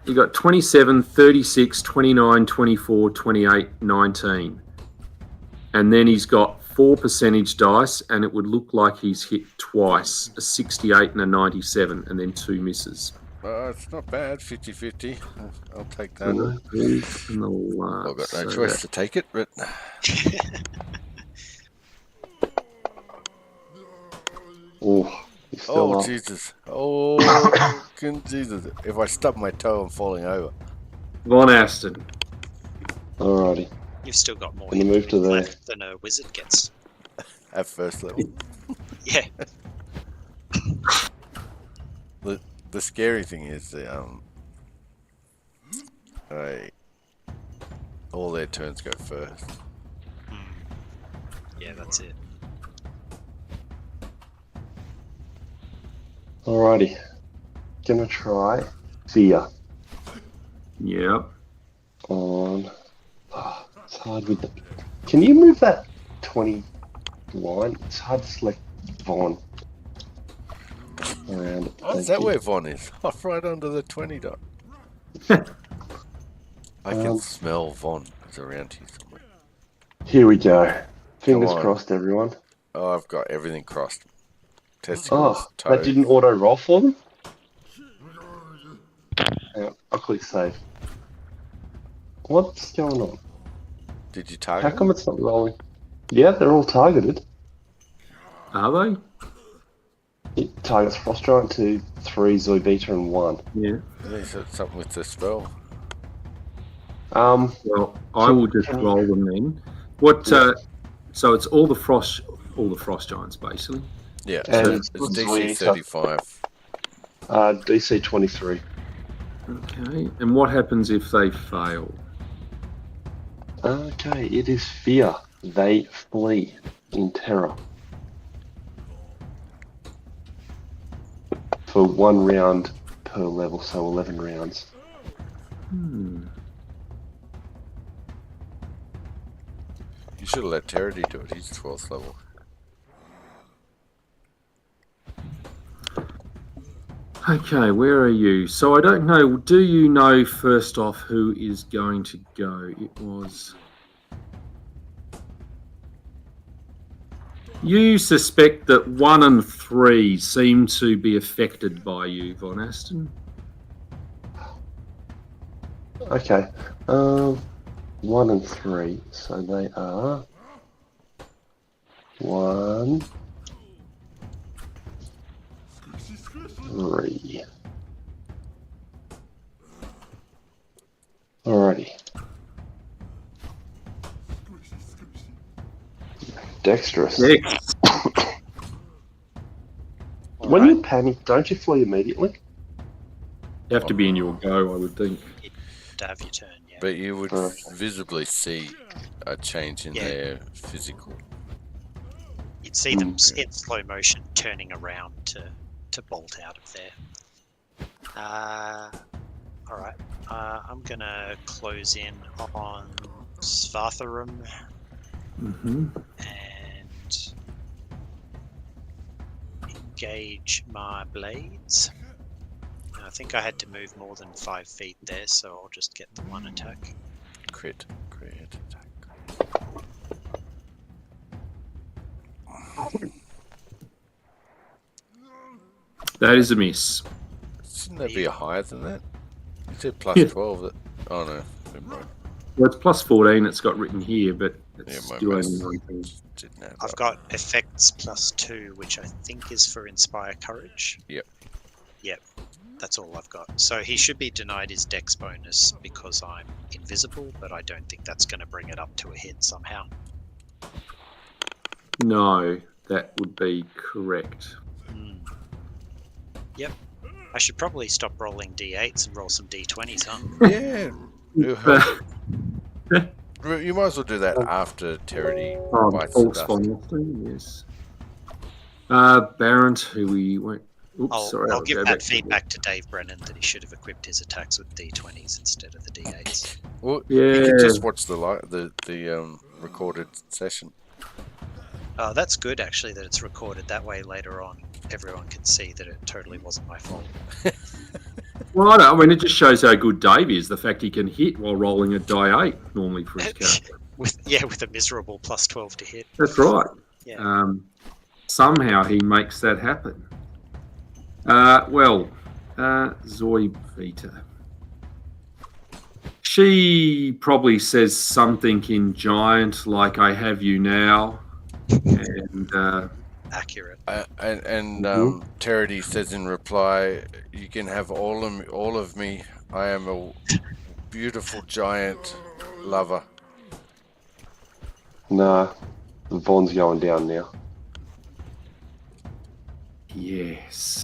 B: You got 27, 36, 29, 24, 28, 19. And then he's got 4 percentage dice, and it would look like he's hit twice, a 68 and a 97, and then 2 misses.
A: It's not bad, 50-50. I'll take that.
B: And the last,
A: I've got no
B: so
A: choice to take it, but...
C: Oh, he's still
A: Oh,
C: up.
A: Jesus. Oh, Jesus. If I stub my toe, I'm falling over.
B: Von Aston.
C: Alrighty.
D: You've still got more
C: Can you move to there?
D: left than a wizard gets.
A: At first level.
D: Yeah.
A: The scary thing is, all their turns go first.
D: Yeah, that's it.
C: Alrighty. Gonna try Fear
B: Yeah.
C: on. Oh, it's hard with the. Can you move that 20 line? It's hard to select Vaughn. Around.
A: Oh, is that where Von is? Oh, right under the 20 dot. I can smell Von is around here somewhere.
C: Here we go. Fingers
A: on.
C: crossed, everyone.
A: Oh, I've got everything crossed. Testicles,
C: Oh,
A: toes.
C: that didn't auto roll for them? Hang on, I'll click save. What's going on?
A: Did you
C: How
A: target
C: come
A: them?
C: it's not rolling? Yeah, they're all targeted.
B: Are they?
C: It targets Frost Giant 2, 3, Zoibeta, and 1.
B: Yeah.
A: They said something with the spell.
B: Well, I will just roll them then. What?
C: Yeah.
B: So it's all the frost giants basically.
A: Yeah,
C: And
A: so
C: it's
A: it's DC
C: Zoibeta.
A: 35.
C: DC 23.
B: Okay. And what happens if they fail?
C: Okay, it is fear. They flee in terror. For 1 round per level, so 11 rounds.
A: You should have let Terity do it. He's 12th level.
B: Okay, where are you? So I don't know. Do you know first off who is going to go? It was. You suspect that 1 and 3 seem to be affected by you, Von Aston.
C: Okay, 1 and 3, so they are 1, 3. Alrighty. Dexterous.
B: Next.
C: When you panic, don't you flee immediately?
B: You have to be in your go, I would think.
D: To have your turn, yeah.
A: But you would
C: Okay.
A: visibly see a change in their physical.
D: You'd see them in slow motion turning around to bolt out of there. Alright. I'm gonna close in on Svartharum and engage my blades. I think I had to move more than 5 feet there, so I'll just get the 1 attack.
A: Crit attack.
B: That is a miss.
A: Shouldn't that be higher than that? You said plus
B: Yeah.
A: 12. Oh no, never mind.
B: Well, it's plus 14, it's got written here, but it's
A: Yeah, my
B: still
A: maths
B: only 19.
A: didn't add
D: I've
A: up.
D: got effects plus 2, which I think is for Inspire Courage.
A: Yep.
D: That's all I've got. So he should be denied his dex bonus because I'm invisible, but I don't think that's going to bring it up to a hit somehow.
B: No, that would be correct.
D: Yep. I should probably stop rolling d8s and roll some d20s, huh?
A: Yeah. It'll help. You might as well do that after Terity bites the
B: False
A: dust.
B: Von, yes. Barrent, who we went. Oops,
D: I'll give that feedback to Dave Brennan that he should have equipped his attacks with d20s instead of the d8s.
A: Well,
B: Yeah.
A: you can just watch the recorded session.
D: Oh, that's good actually that it's recorded. That way later on everyone can see that it totally wasn't my fault.
B: Well, I mean, it just shows how good Dave is. The fact he can hit while rolling a die 8 normally for his character.
D: with a miserable plus 12 to hit.
B: That's right.
D: Yeah.
B: Somehow he makes that happen. Zoibeta. She probably says something in Giant like "I have you now," and
D: Accurate.
A: And Terity says in reply, "You can have all of me. I am a beautiful giant lover."
C: Nah, the Von's going down now.
B: yes.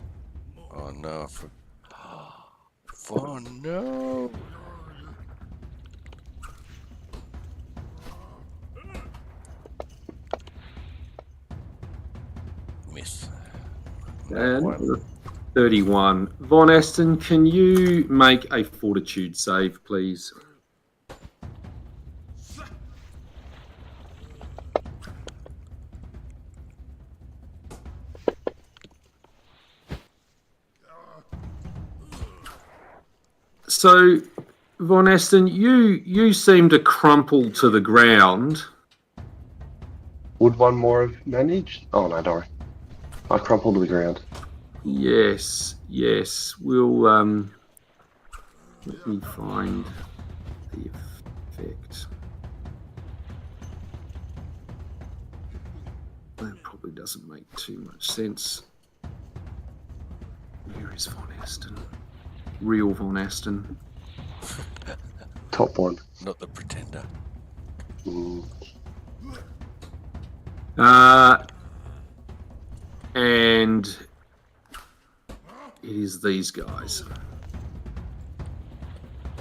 A: Oh no! Oh no! Miss.
B: And 31. Von Aston, can you make a fortitude save, please? So, Von Aston, you seem to crumple to the ground.
C: Would one more have managed? Oh no, don't worry. I crumpled to the ground.
B: Yes. We'll let me find the effect. That probably doesn't make too much sense. Where is Von Aston? Real Von Aston.
C: Top one.
A: Not the pretender.
C: Mm.
B: And it is these guys.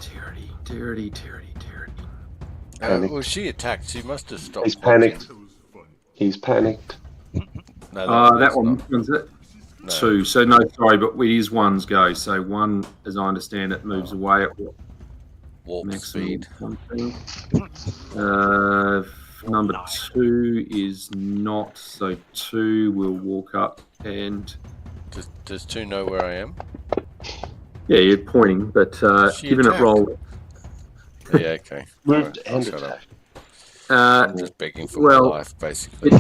B: Terry.
C: Panicked.
A: Well, she attacked. She must have stopped.
C: He's panicked. He's panicked.
A: No,
B: That one. One's it?
A: No.
B: 2. So no, sorry, but it is one's go. So one, as I understand it, moves away at what?
A: Warp
B: Maximum
A: speed.
B: something. Number 2 is not. So 2 will walk up and.
A: Does 2 know where I am?
B: Yeah, you're pointing, but
A: She
B: given it
A: attacked.
B: roll.
A: Yeah, okay.
C: Moved
A: I'll
C: and
A: shut up.
C: attacked.
A: I'm just begging for
B: well,
A: my life, basically.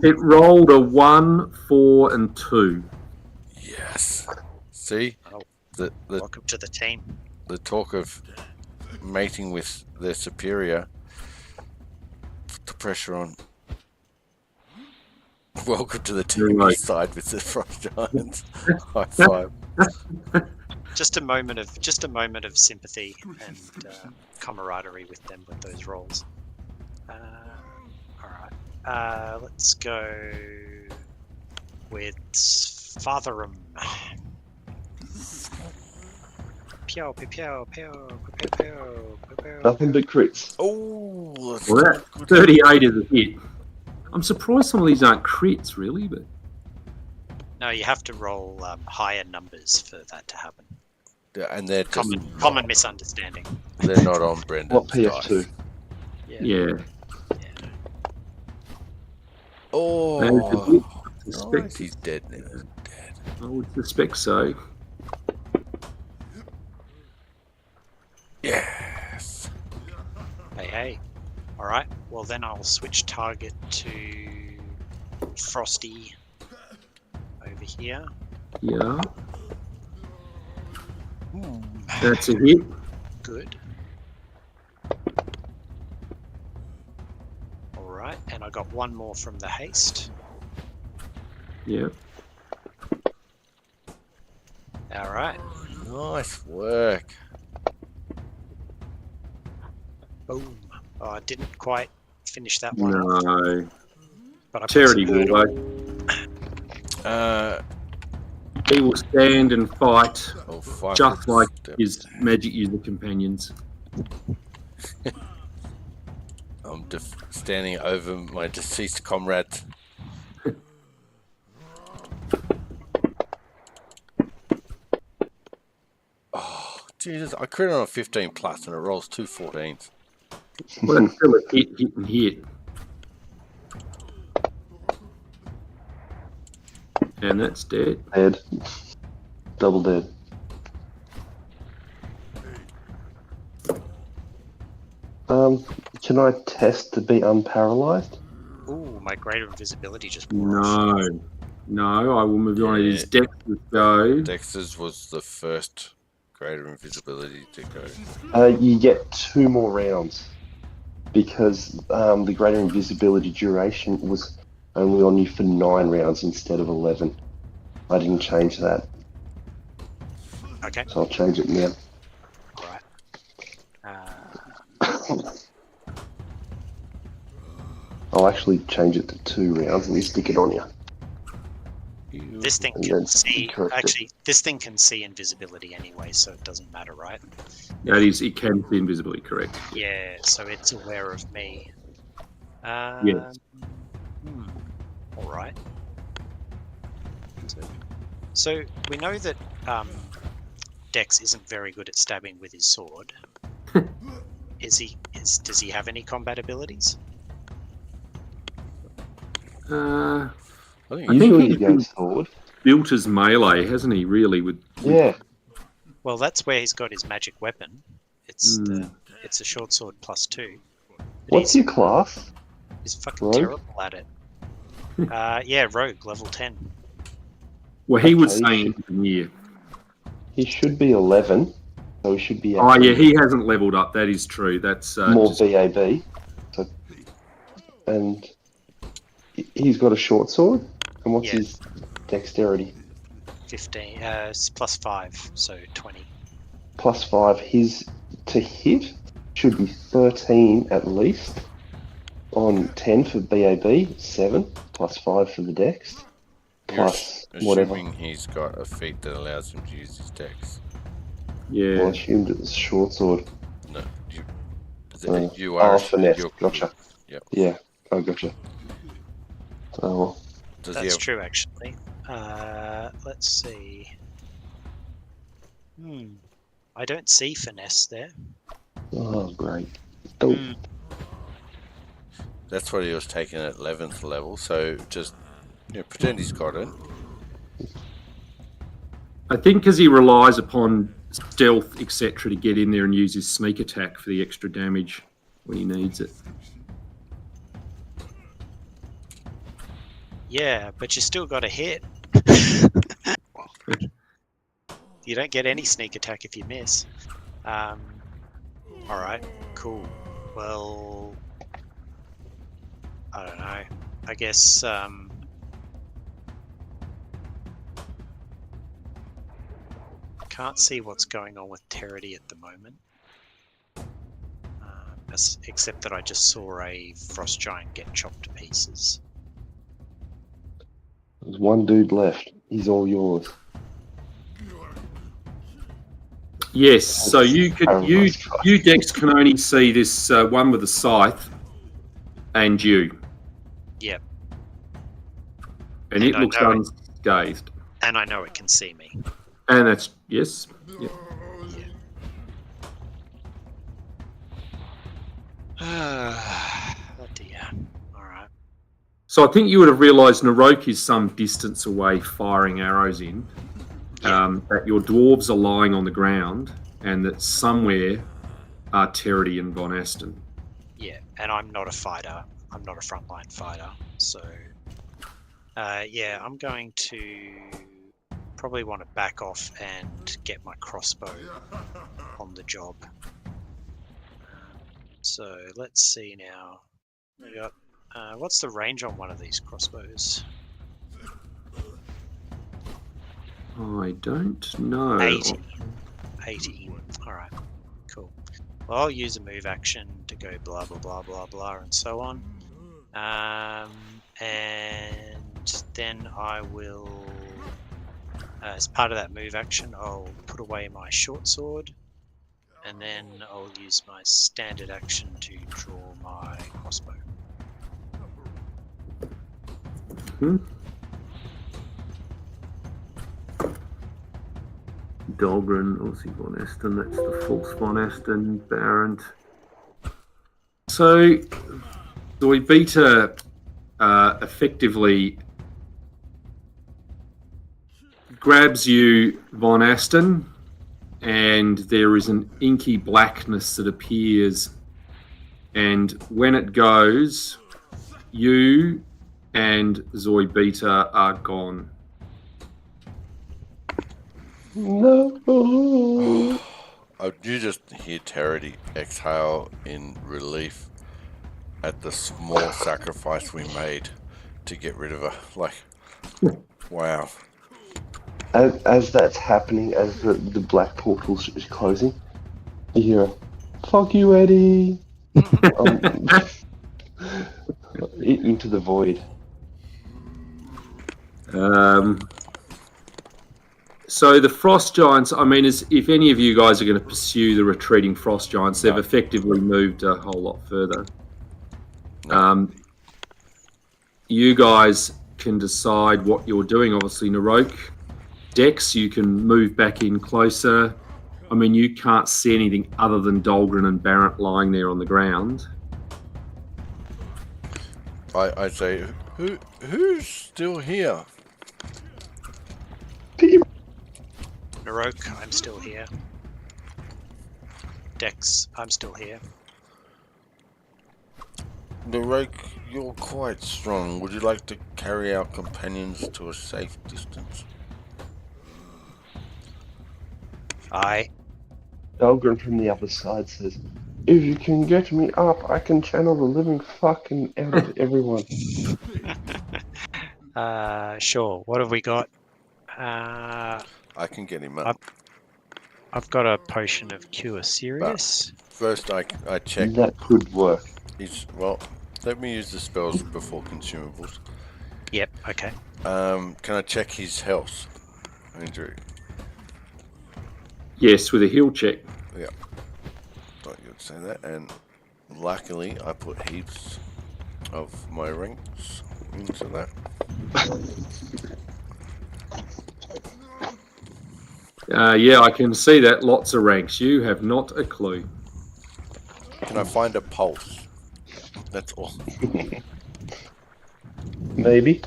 B: It rolled a 1, 4, and 2.
A: Yes. See?
D: Oh,
A: The
D: welcome to the team.
A: the talk of mating with their superior put the pressure on. Welcome to the team.
B: Right.
A: You side with the Frost Giants. High five.
D: Just a moment of sympathy and camaraderie with them with those rolls. All right. Let's go with Fatherum. Pew, pew, pew, pew, pew, pew, pew.
C: Nothing but crits.
A: Oh, that's
B: Well, that
A: good.
B: 38 is a hit. I'm surprised some of these aren't crits, really, but
D: No, you have to roll higher numbers for that to happen.
A: Yeah, and they're just
D: Common misunderstanding.
A: they're not on Brendan's
C: What PS2?
A: dice.
B: yeah.
A: Oh,
B: That is a hit. I
A: nice.
B: suspect,
A: He's dead now. Dead.
B: I would suspect so.
A: Yes.
D: Hey. All right. Well, then I'll switch target to Frosty over here.
B: Yeah. That's a hit.
D: Good. All right, and I got one more from the haste.
B: Yeah.
D: All right.
A: Nice work.
D: Boom. Oh, I didn't quite finish that one off,
B: No.
D: but I put
B: Charity
D: some
B: will,
D: hurdle.
B: though. He will stand and fight
A: Oh, 5
B: just
A: foot
B: like
A: step.
B: his magic user companions.
A: I'm standing over my deceased comrades. Oh, Jesus. I crit on a 15 plus and it rolls 2 14s.
B: Well, that's still a hit and hit. And that's dead.
C: Dead. Double dead. Can I test to be unparalyzed?
D: Ooh, my greater invisibility just wore off.
B: No, I will move on. It is
A: Yeah.
B: Dexter's go.
A: Dexter's was the first greater invisibility to go.
C: You get 2 more rounds because the greater invisibility duration was only on you for 9 rounds instead of 11. I didn't change that,
D: Okay.
C: so I'll change it now.
D: All right.
C: I'll actually change it to 2 rounds and you stick it on you.
D: This thing
C: And
D: can
C: then
D: see.
C: correct it.
D: Actually, this thing can see invisibility anyway, so it doesn't matter, right?
B: That is, it can see invisibly, correct.
D: Yeah. So it's aware of me.
B: Yes.
D: All right. So we know that Dex isn't very good at stabbing with his sword. Does he have any combat abilities?
B: I
A: I think
B: I
A: you
B: think
C: Usually
B: he's
C: you go sword.
B: built his melee, hasn't he, really? With
C: Yeah.
D: Well, that's where he's got his magic weapon. It's it's a short sword +2.
C: What's your class?
D: He's fucking
C: Rogue?
D: terrible at it. Yeah, rogue, level 10.
B: Well, he was
C: Okay,
B: saying engineer.
C: He should be 11, so he should be
B: Oh, yeah, he hasn't leveled up. That is true. That's
C: more
B: just...
C: BAB. So, and he's got a short sword. And what's his dexterity?
D: 15, +5, so 20.
C: +5. His to hit should be 13 at least. On 10 for BAB, 7 +5 for the dex. Plus whatever.
A: Assuming he's got a feat that allows him to use his dex.
B: Yeah.
C: Well, I assumed it was short sword.
A: No, you are.
C: Finesse. Gotcha.
A: Yep.
C: Yeah, I gotcha. Oh, well.
D: That's true, actually. Let's see. I don't see finesse there.
C: Oh, great. Oh.
A: That's what he was taking at 11th level, so just pretend he's got it.
B: I think because he relies upon stealth, etc., to get in there and use his sneak attack for the extra damage when he needs it.
D: Yeah, but you still got to hit. You don't get any sneak attack if you miss. Alright, cool. Well, I don't know. I guess can't see what's going on with Terity at the moment. Except that I just saw a frost giant get chopped to pieces.
C: There's one dude left. He's all yours.
B: Yes, so you Dex can only see this one with the scythe and you.
D: Yep.
B: And it looks unscathed.
D: And I know it can see me.
B: And that's yes. Yep.
D: Oh dear. Alright.
B: So I think you would have realised Narok is some distance away firing arrows in. That your dwarves are lying on the ground and that somewhere are Terity and Von Aston.
D: Yeah, and I'm not a fighter. I'm not a frontline fighter. So, yeah, I'm going to probably want to back off and get my crossbow on the job. So let's see now. We got what's the range on one of these crossbows?
B: I don't know.
D: 80. Alright, cool. Well, I'll use a move action to go blah blah blah blah blah and so on. And then I will, as part of that move action, I'll put away my short sword. And then I'll use my standard action to draw my crossbow.
B: Dahlgren, obviously Von Aston, that's the false Von Aston, Barrent. So we beat effectively grabs you, Von Aston, and there is an inky blackness that appears, and when it goes, you and Zoibeta are gone.
C: No.
A: You just hear Terity exhale in relief at the small sacrifice we made to get rid of her. Like, wow.
C: As that's happening, as the black portal is closing, you hear a, "Fuck you, Eddie!" Into the void.
B: So the frost giants, I mean, if any of you guys are going to pursue the retreating frost giants, they've effectively moved a whole lot further. You guys can decide what you're doing. Obviously, Narok, Dex, you can move back in closer. I mean, you can't see anything other than Dahlgren and Barrett lying there on the ground.
A: I say, who's still here?
D: Narok, I'm still here. Dex, I'm still here.
A: Narok, you're quite strong. Would you like to carry our companions to a safe distance?
D: Aye.
C: Dahlgren from the other side says, "If you can get me up, I can channel the living fucking out of everyone."
D: Sure. What have we got?
A: I can get him up.
D: I've got a potion of cure serious.
A: First, I check.
C: That could work.
A: Well, let me use the spells before consumables.
D: Yep. Okay.
A: Can I check his health? Injury.
B: Yes, with a heal check.
A: Yeah. Thought you'd say that. And luckily, I put heaps of my ranks into that.
B: Yeah, I can see that. Lots of ranks. You have not a clue.
A: Can I find a pulse? That's all.
C: Maybe.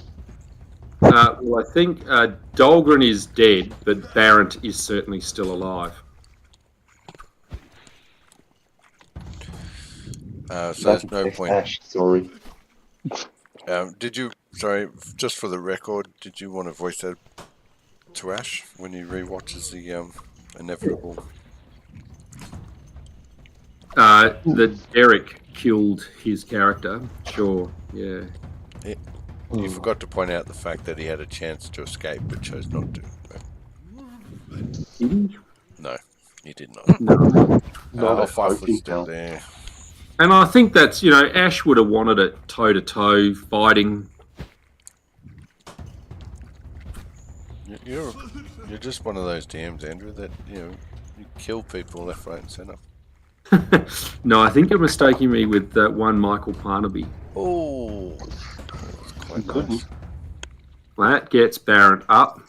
B: Well, I think Dahlgren is dead, but Barrent is certainly still alive.
A: So there's no point.
C: Ash, sorry.
A: Sorry, just for the record, did you want to voice that to Ash when he rewatches the inevitable?
B: That Derek killed his character. Sure, yeah.
A: You forgot to point out the fact that he had a chance to escape but chose not to.
B: Did he?
A: No, he did not.
B: No.
C: Not
A: Fife was
C: hoping
A: still
C: so.
A: there.
B: And I think that's, Ash would have wanted it toe-to-toe, fighting.
A: You're just one of those DMs, Andrew, that, you kill people left, right and centre.
B: No, I think you're mistaking me with one Michael Parnaby.
A: Oh, that's quite nice.
B: That gets Barrent up.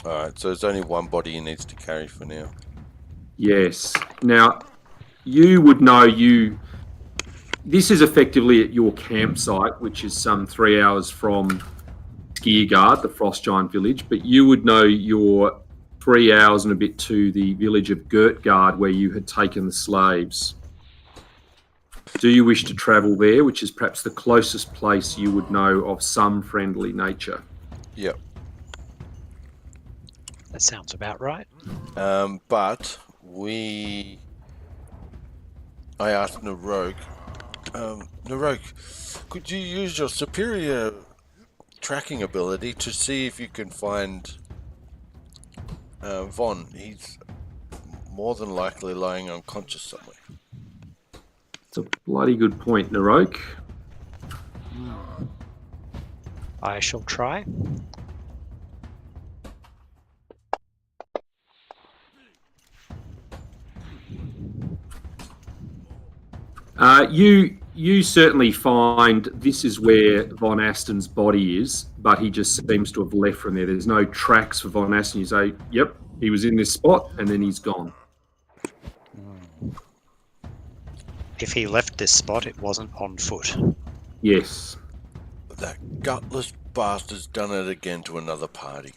A: Alright, so there's only one body he needs to carry for now.
B: Yes. Now, you would know this is effectively at your campsite, which is some 3 hours from Skiergard, the Frost Giant village, but you would know you're 3 hours and a bit to the village of Giantslayer, where you had taken the slaves. Do you wish to travel there, which is perhaps the closest place you would know of some friendly nature?
A: Yep.
D: That sounds about right.
A: But I asked Narok, could you use your superior tracking ability to see if you can find Von? He's more than likely lying unconscious somewhere.
B: It's a bloody good point, Narok.
D: I shall try.
B: You certainly find this is where Von Aston's body is, but he just seems to have left from there. There's no tracks for Von Aston. You say, yep, he was in this spot, and then he's gone.
D: If he left this spot, it wasn't on foot.
B: Yes.
A: That gutless bastard's done it again to another party.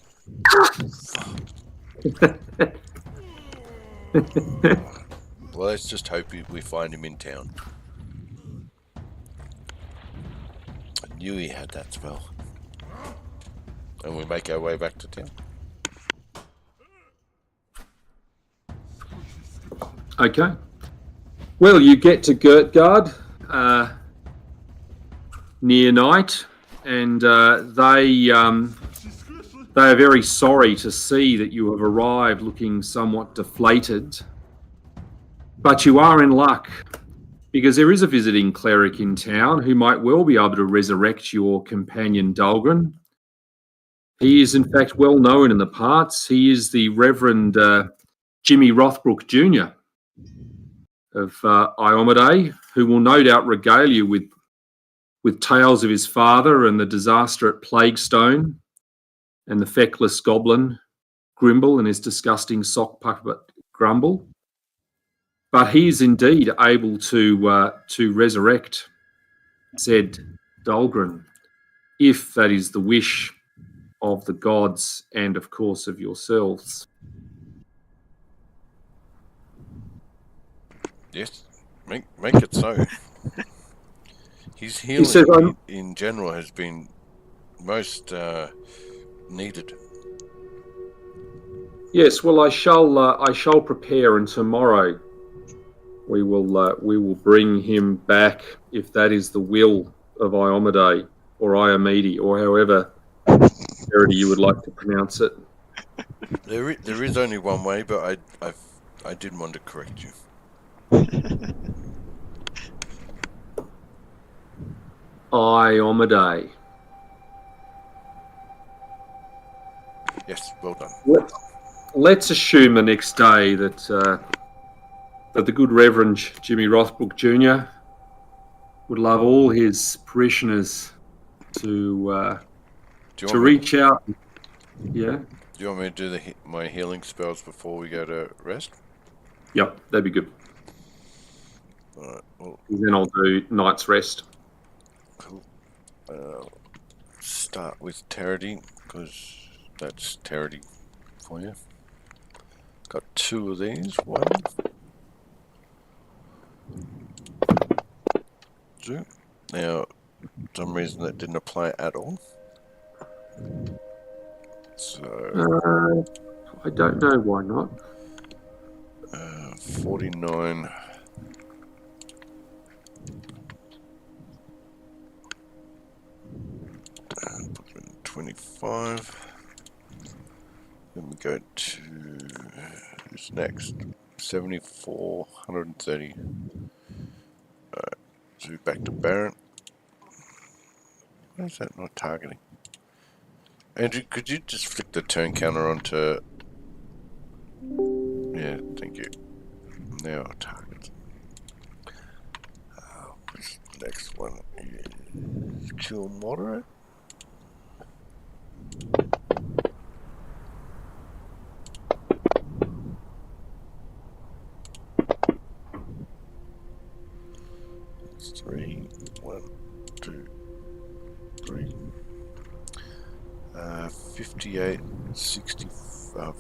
A: Well, let's just hope we find him in town. I knew he had that spell. And we make our way back to town.
B: Okay. Well, you get to Giantslayer near night, and they are very sorry to see that you have arrived looking somewhat deflated. But you are in luck, because there is a visiting cleric in town who might well be able to resurrect your companion Dahlgren. He is, in fact, well known in the parts. He is the Reverend Jimmy Rothbrook Jr. of Iomade, who will no doubt regale you with tales of his father and the disaster at Plaguestone and the feckless goblin Grimble and his disgusting sock puppet Grumble. But he is indeed able to resurrect said Dahlgren, if that is the wish of the gods and, of course, of yourselves.
A: Yes, make it so. His healing
B: says,
A: in general has been most needed.
B: Yes, well, I shall prepare, and tomorrow we will bring him back, if that is the will of Iomade or Iomede, or however you would like to pronounce it.
A: There is only one way, but I did want to correct you.
B: Iomade.
A: Yes, well done.
B: Let's assume the next day that the good Reverend Jimmy Rothbrook Jr. would love all his parishioners to reach out. Yeah.
A: Do you want me to do my healing spells before we go to rest?
B: Yep, that'd be good.
A: All right. Well,
B: and then I'll do night's rest.
A: Cool. Start with Tarity, because that's Tarity for you. Got 2 of these. 1. 2. Now, for some reason that didn't apply at all. So
B: I don't know why not.
A: 49. Put them in 25. Then we go to who's next? 74, 130. Alright, so back to Baron. Why is that not targeting? Andrew, could you just flick the turn counter onto... Yeah, thank you. Now target. What's the next one? Is kill moderate? It's 3, 1, 2, 3. 58, 60.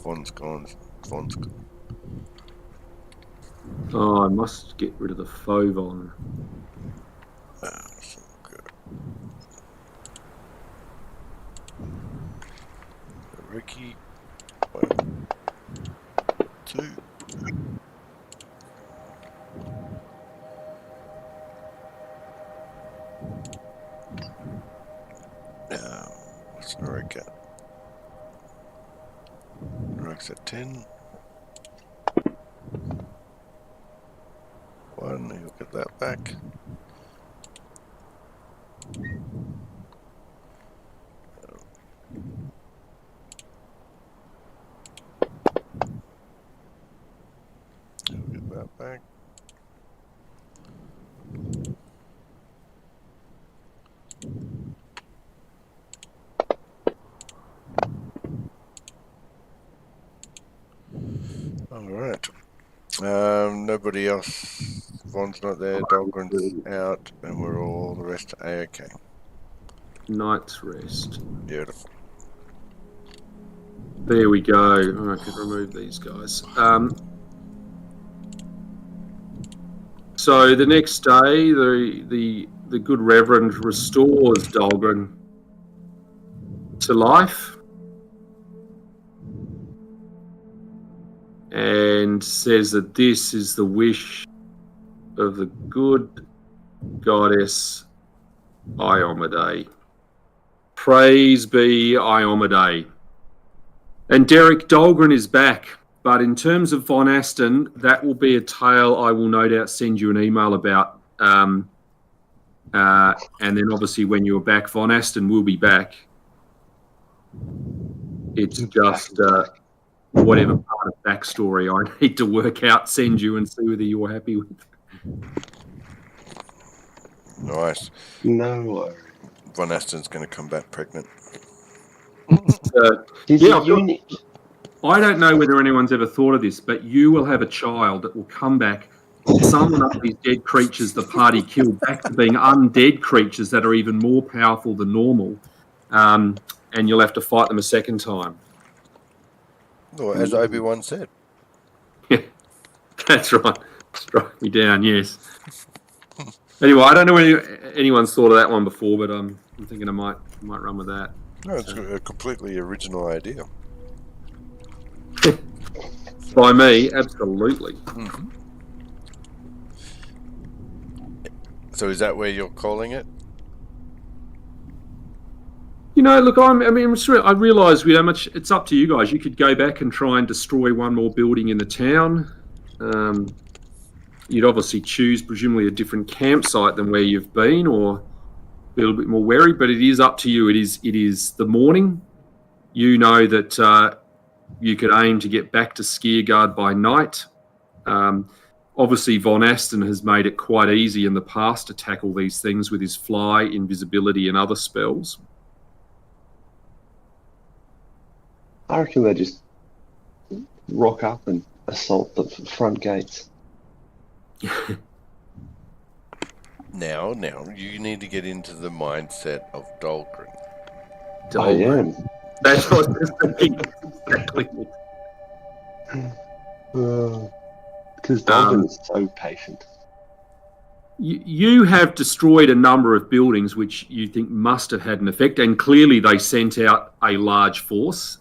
A: Von's gone. Von's gone.
B: Oh, I must get rid of the Fovon.
A: So good. Ricky, 1, 2. What's Narek at? Narek's at 10. 1, he'll get that back. He'll get that back. Alright. Nobody else. Von's not there, Dahlgren's out, and we're all the rest A-OK.
B: Night's rest.
A: Beautiful.
B: There we go. I can remove these guys. So the next day, the good Reverend restores Dahlgren to life and says that this is the wish of the good goddess Iomade. Praise be Iomade. And Derek, Dahlgren is back. But in terms of Von Aston, that will be a tale I will no doubt send you an email about. And then obviously when you're back, Von Aston will be back. It's just whatever part of backstory I need to work out, send you and see whether you're happy with.
A: Nice.
C: No worries.
A: Von Aston's going to come back pregnant.
B: I don't know whether anyone's ever thought of this, but you will have a child that will come back, summon up these dead creatures the party killed back to being undead creatures that are even more powerful than normal. And and you'll have to fight them a second time.
A: Or as Obi-Wan said.
B: Yeah, that's right. Strike me down, yes. Anyway, I don't know whether anyone's thought of that one before, but I'm thinking I might run with that.
A: No, it's a completely original idea.
B: By me, absolutely.
A: Mm-hmm. So is that where you're calling it?
B: You know, look, I realise how much it's up to you guys. You could go back and try and destroy one more building in the town. You'd obviously choose, presumably, a different campsite than where you've been, or be a little bit more wary. But it is up to you. It is the morning. You know that you could aim to get back to Skiergard by night. Obviously, Von Aston has made it quite easy in the past to tackle these things with his fly, invisibility, and other spells.
C: I reckon they just rock up and assault the front gates.
A: Now, you need to get into the mindset of Dahlgren.
C: I am.
B: That's what I was thinking. Exactly.
C: Because Dahlgren is so patient.
B: You have destroyed a number of buildings which you think must have had an effect, and clearly they sent out a large force.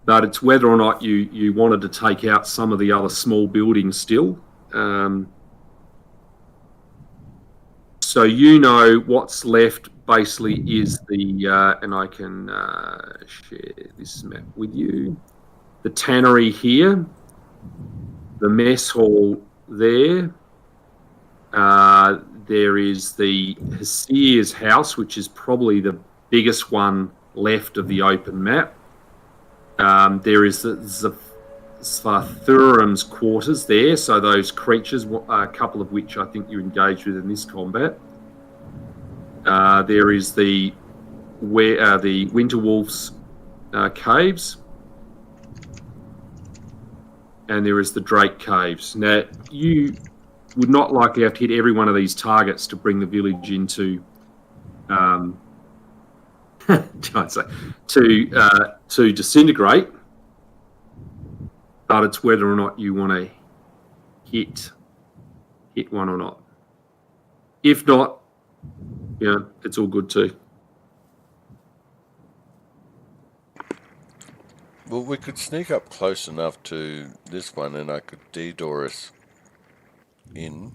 B: But it's whether or not you wanted to take out some of the other small buildings still. So you know what's left basically is the, and I can share this map with you, the tannery here, the mess hall there. There is the Hasir's house, which is probably the biggest one left of the open map. There is the Svarthurim's quarters there, so those creatures, a couple of which I think you engaged with in this combat. There is the Winterwolf's caves, and there is the Drake caves. Now, you would not likely have to hit every one of these targets to bring the village into to disintegrate, but it's whether or not you want to hit one or not. If not, it's all good too.
A: Well, we could sneak up close enough to this one, and I could de-door us in.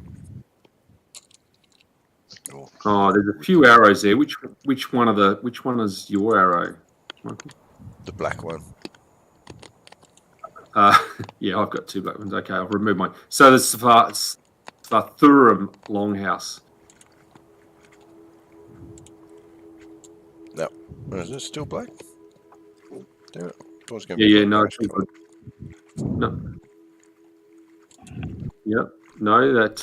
B: Oh, there's a few arrows there. Which one is your arrow, Michael?
A: The black one.
B: Yeah, I've got two black ones. Okay, I'll remove mine. So there's Svarthurim Longhouse.
A: No, is it still black? Damn it.
B: No, it's good. No. Yep. No, that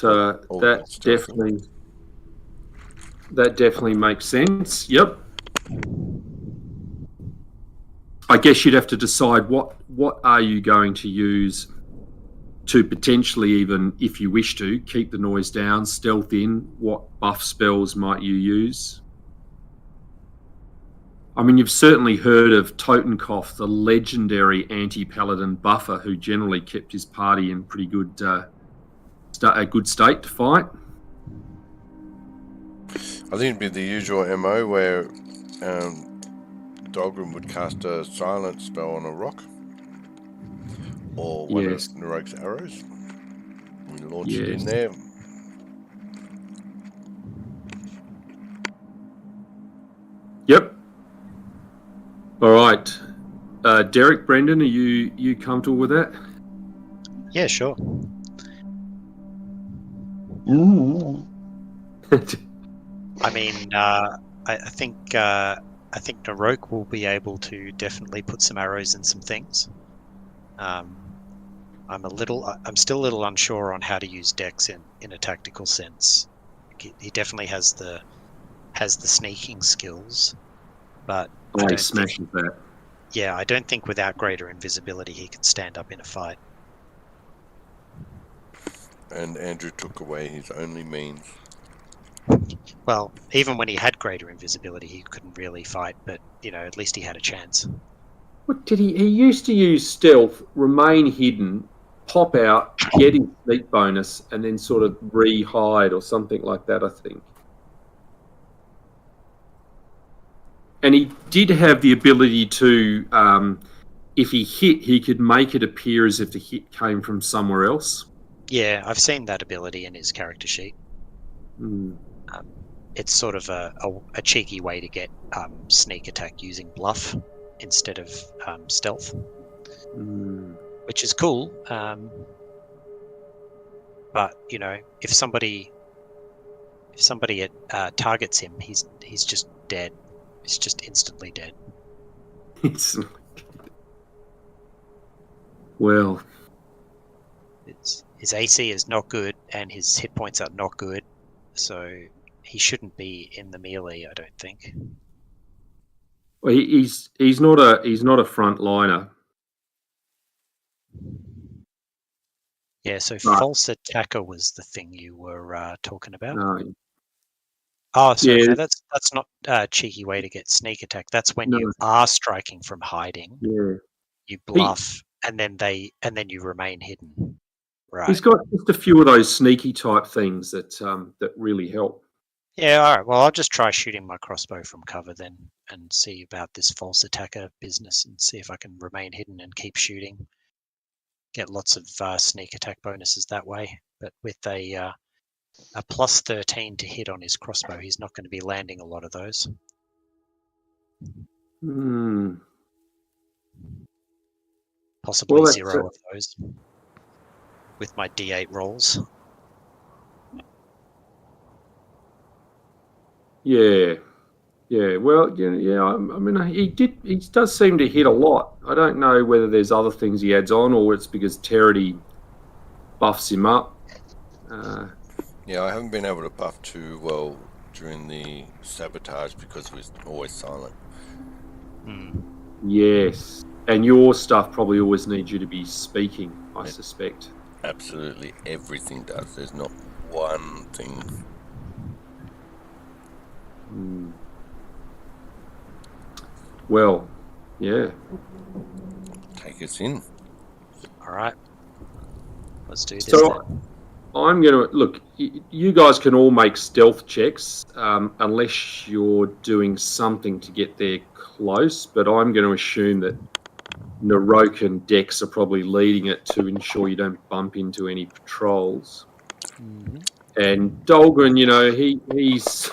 B: definitely makes sense. Yep. I guess you'd have to decide what are you going to use to potentially, even if you wish to, keep the noise down, stealth in. What buff spells might you use? I mean, you've certainly heard of Totenkopf, the legendary anti-paladin buffer who generally kept his party in pretty good a good state to fight.
A: I think it'd be the usual MO where Dahlgren would cast a silent spell on a rock or one of Narok's arrows and launch it in there.
B: Yep. All right. Derek, Brendan, are you comfortable with that?
D: Yeah, sure. I mean, I think Narok will be able to definitely put some arrows in some things. I'm still a little unsure on how to use Dex in a tactical sense. He definitely has the sneaking skills, but
B: he smashes that.
D: Yeah, I don't think without greater invisibility he can stand up in a fight.
A: And Andrew took away his only means.
D: Well, even when he had greater invisibility, he couldn't really fight, but, at least he had a chance.
B: What did he? He used to use stealth, remain hidden, pop out, get his sneak bonus, and then sort of re-hide or something like that, I think. And he did have the ability to, if he hit, he could make it appear as if the hit came from somewhere else.
D: Yeah, I've seen that ability in his character sheet.
B: Mm.
D: It's sort of a cheeky way to get sneak attack using bluff instead of stealth, which is cool. But if somebody targets him, he's just dead. He's just instantly dead.
B: Well,
D: his AC is not good, and his hit points are not good, so he shouldn't be in the melee, I don't think.
B: Well, he's not a front liner.
D: Yeah, so false attacker was the thing you were talking about.
B: No.
D: Oh, so
B: Yeah.
D: no, that's not a cheeky way to get sneak attack. That's when you are striking from hiding.
B: Yeah.
D: You bluff, and then you remain hidden. Right.
B: He's got just a few of those sneaky type things that really help.
D: Yeah, all right. Well, I'll just try shooting my crossbow from cover then and see about this false attacker business and see if I can remain hidden and keep shooting. Get lots of sneak attack bonuses that way. But with a plus 13 to hit on his crossbow, he's not going to be landing a lot of those. Possibly 0 of those with my D8 rolls.
B: Yeah. Well, yeah. I mean, he does seem to hit a lot. I don't know whether there's other things he adds on, or it's because Terity buffs him up.
A: Yeah, I haven't been able to buff too well during the sabotage because we're always silent.
B: Yes, and your stuff probably always needs you to be speaking, I suspect.
A: Absolutely everything does. There's not one thing.
B: Well, yeah.
A: Take us in.
D: All right. Let's do this.
B: So
D: then.
B: I'm going to look. You guys can all make stealth checks unless you're doing something to get there close. But I'm going to assume that Narok and Dex are probably leading it to ensure you don't bump into any patrols. And Dolgren, he's.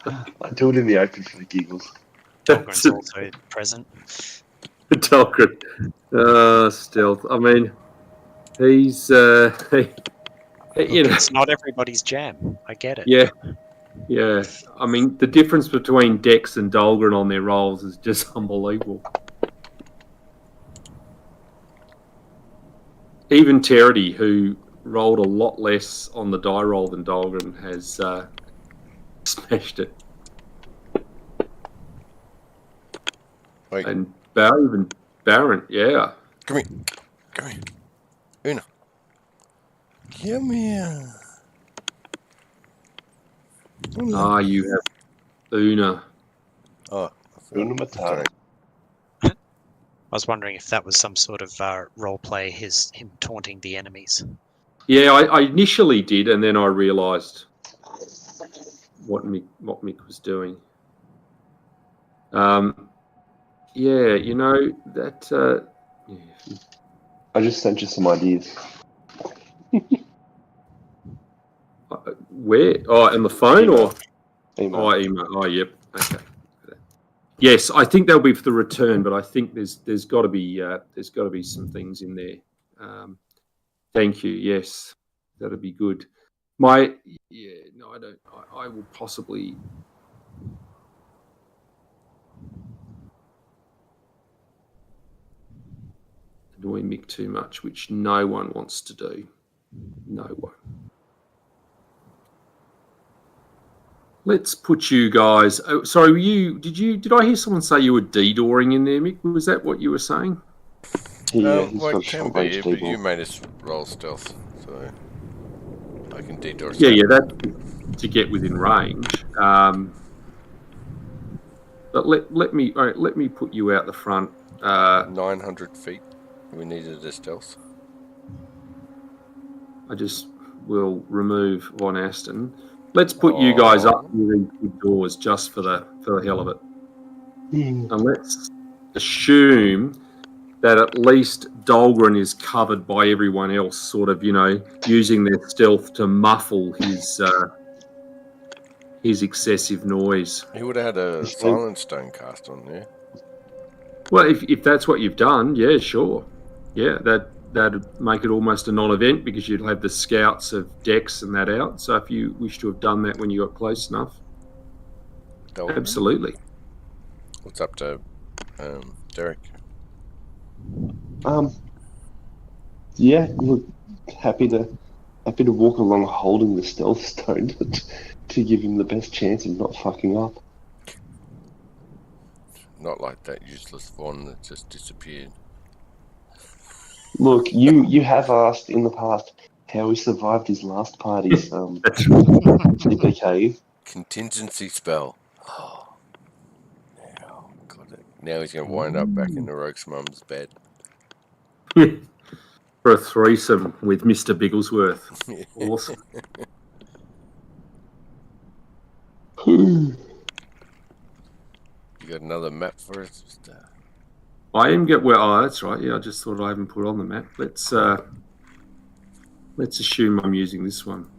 C: I do it in the open for the giggles.
D: Dolgren's also present.
B: Dolgren, stealth. I mean, he's.
D: It's not everybody's jam. I get it.
B: Yeah. I mean, the difference between Dex and Dolgren on their rolls is just unbelievable. Even Terity, who rolled a lot less on the die roll than Dolgren, has smashed it.
A: Wait.
B: And even Baron, yeah.
A: Come here. Una. Come here.
B: You have Una.
A: Oh,
C: Una Matata.
D: I was wondering if that was some sort of role play, him taunting the enemies.
B: Yeah, I initially did, and then I realised what Mick was doing. That.
C: I just sent you some ideas.
B: Where? Oh, on the phone
C: Email.
B: or?
C: Email.
B: Oh, email. Oh, yep. Okay. Yes, I think they'll be for the return, but I think there's got to be some things in there. Thank you. Yes, that'll be good. I don't. I will possibly. Annoy Mick too much, which no one wants to do. No one. Let's put you guys. Oh, sorry, did I hear someone say you were D-dooring in there, Mick? Was that what you were saying?
C: Yeah, he's
A: well,
C: got
A: it can
C: short
A: be,
C: range
A: but
C: people.
A: you made us roll stealth, so I can detour.
B: Yeah, to get within range. But let me put you out the front.
A: 900 feet. We needed a stealth.
B: I just will remove Von Aston. Let's put you guys up near these big doors just for the hell of it. And let's assume that at least Dahlgren is covered by everyone else, sort of, using their stealth to muffle his excessive noise.
A: He would have had a silent stone cast on there.
B: Well, if that's what you've done, yeah, sure. Yeah, that'd make it almost a non-event because you'd have the scouts of Dex and that out. So if you wish to have done that when you got close enough, absolutely.
A: What's up to Derek?
C: Yeah, look, happy to walk along holding the stealth stone to give him the best chance of not fucking up.
A: Not like that useless Von that just disappeared.
C: Look, you have asked in the past how he survived his last party's sleeper cave.
A: Contingency spell. Oh, now got it. Now he's going to wind up back in the Rogue's mum's bed.
B: For a threesome with Mr. Bigglesworth. Awesome.
A: You got another map for us?
B: I am that's right. Yeah, I just thought I haven't put on the map. Let's assume I'm using this one.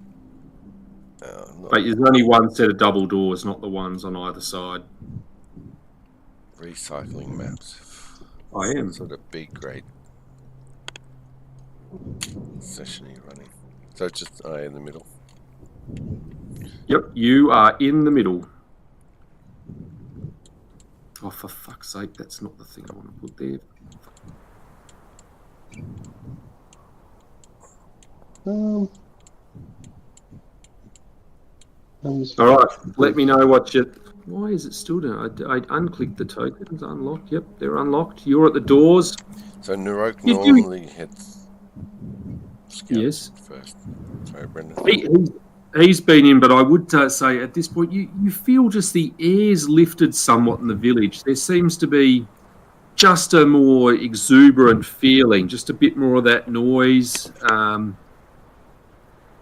B: But there's only one set of double doors, not the ones on either side.
A: Recycling maps.
B: I am.
A: Sort of big, great session are you running? So it's just in the middle.
B: Yep, you are in the middle. Oh, for fuck's sake, that's not the thing I want to put there. All right, let me know what you... Why is it still doing? I unclicked the tokens, unlocked. Yep, they're unlocked. You're at the doors.
A: So Narok normally hits
B: yes
A: first. Sorry, Brendan.
B: He's been in, but I would say at this point you feel just the air's lifted somewhat in the village. There seems to be just a more exuberant feeling, just a bit more of that noise.